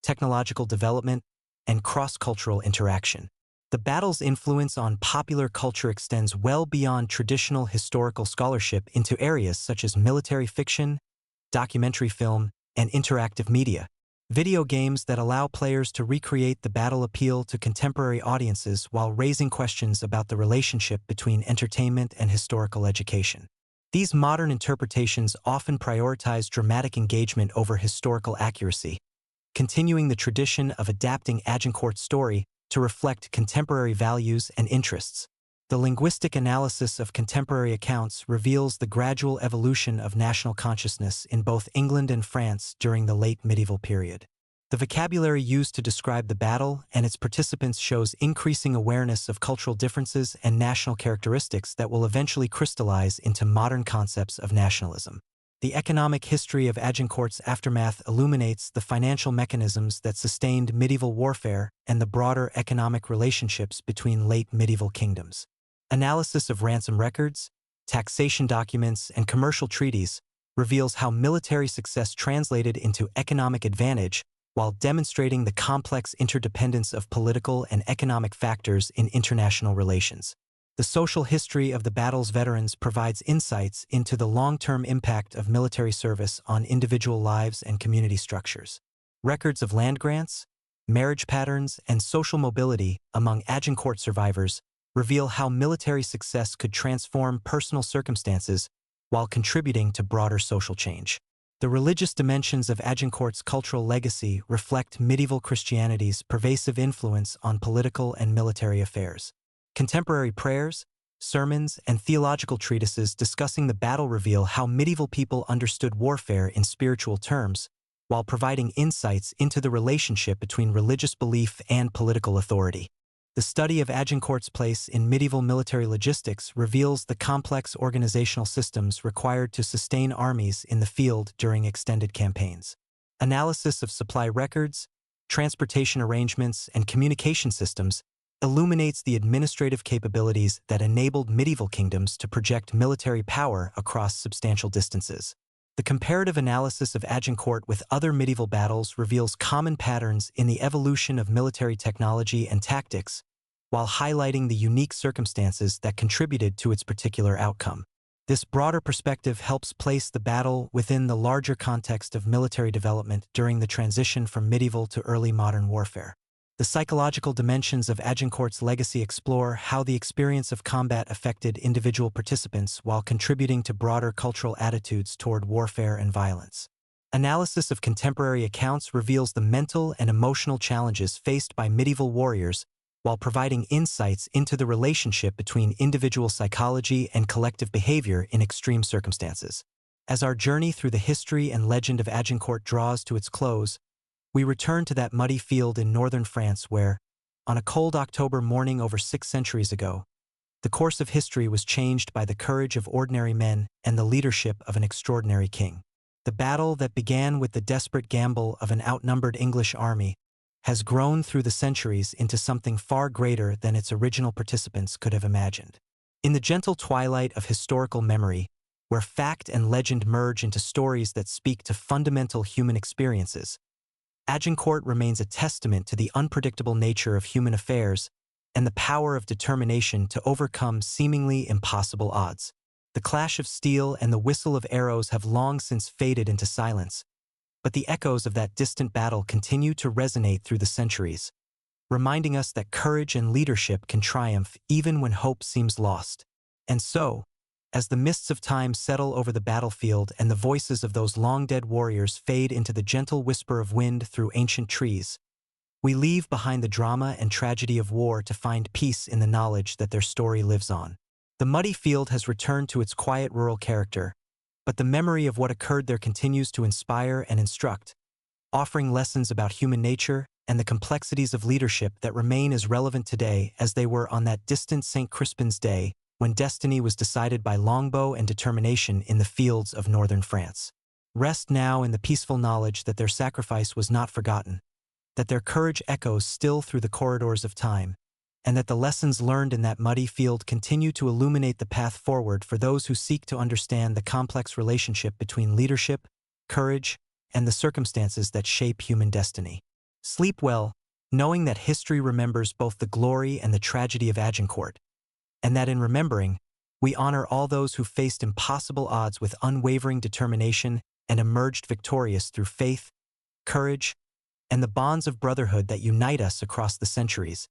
technological development, and cross-cultural interaction. The battle's influence on popular culture extends well beyond traditional historical scholarship into areas such as military fiction, documentary film, and interactive media, Video games that allow players to recreate the battle appeal to contemporary audiences while raising questions about the relationship between entertainment and historical education. These modern interpretations often prioritize dramatic engagement over historical accuracy, continuing the tradition of adapting Agincourt's story to reflect contemporary values and interests. The linguistic analysis of contemporary accounts reveals the gradual evolution of national consciousness in both England and France during the late medieval period. The vocabulary used to describe the battle and its participants shows increasing awareness of cultural differences and national characteristics that will eventually crystallize into modern concepts of nationalism. The economic history of Agincourt's aftermath illuminates the financial mechanisms that sustained medieval warfare and the broader economic relationships between late medieval kingdoms. Analysis of ransom records, taxation documents, and commercial treaties reveals how military success translated into economic advantage while demonstrating the complex interdependence of political and economic factors in international relations. The social history of the battle's veterans provides insights into the long-term impact of military service on individual lives and community structures. Records of land grants, marriage patterns, and social mobility among Agincourt survivors reveal how military success could transform personal circumstances while contributing to broader social change. The religious dimensions of Agincourt's cultural legacy reflect medieval Christianity's pervasive influence on political and military affairs. Contemporary prayers, sermons, and theological treatises discussing the battle reveal how medieval people understood warfare in spiritual terms, while providing insights into the relationship between religious belief and political authority. The study of Agincourt's place in medieval military logistics reveals the complex organizational systems required to sustain armies in the field during extended campaigns. Analysis of supply records, transportation arrangements, and communication systems illuminates the administrative capabilities that enabled medieval kingdoms to project military power across substantial distances. The comparative analysis of Agincourt with other medieval battles reveals common patterns in the evolution of military technology and tactics, while highlighting the unique circumstances that contributed to its particular outcome. This broader perspective helps place the battle within the larger context of military development during the transition from medieval to early modern warfare. The psychological dimensions of Agincourt's legacy explore how the experience of combat affected individual participants while contributing to broader cultural attitudes toward warfare and violence. Analysis of contemporary accounts reveals the mental and emotional challenges faced by medieval warriors while providing insights into the relationship between individual psychology and collective behavior in extreme circumstances. As our journey through the history and legend of Agincourt draws to its close, we return to that muddy field in northern France where, on a cold October morning over 6 centuries ago, the course of history was changed by the courage of ordinary men and the leadership of an extraordinary king. The battle that began with the desperate gamble of an outnumbered English army has grown through the centuries into something far greater than its original participants could have imagined. In the gentle twilight of historical memory, where fact and legend merge into stories that speak to fundamental human experiences, Agincourt remains a testament to the unpredictable nature of human affairs and the power of determination to overcome seemingly impossible odds. The clash of steel and the whistle of arrows have long since faded into silence, but the echoes of that distant battle continue to resonate through the centuries, reminding us that courage and leadership can triumph even when hope seems lost. And so, as the mists of time settle over the battlefield and the voices of those long-dead warriors fade into the gentle whisper of wind through ancient trees, we leave behind the drama and tragedy of war to find peace in the knowledge that their story lives on. The muddy field has returned to its quiet rural character, but the memory of what occurred there continues to inspire and instruct, offering lessons about human nature and the complexities of leadership that remain as relevant today as they were on that distant St. Crispin's Day when destiny was decided by longbow and determination in the fields of northern France. Rest now in the peaceful knowledge that their sacrifice was not forgotten, that their courage echoes still through the corridors of time, and that the lessons learned in that muddy field continue to illuminate the path forward for those who seek to understand the complex relationship between leadership, courage, and the circumstances that shape human destiny. Sleep well, knowing that history remembers both the glory and the tragedy of Agincourt, and that in remembering, we honor all those who faced impossible odds with unwavering determination and emerged victorious through faith, courage, and the bonds of brotherhood that unite us across the centuries.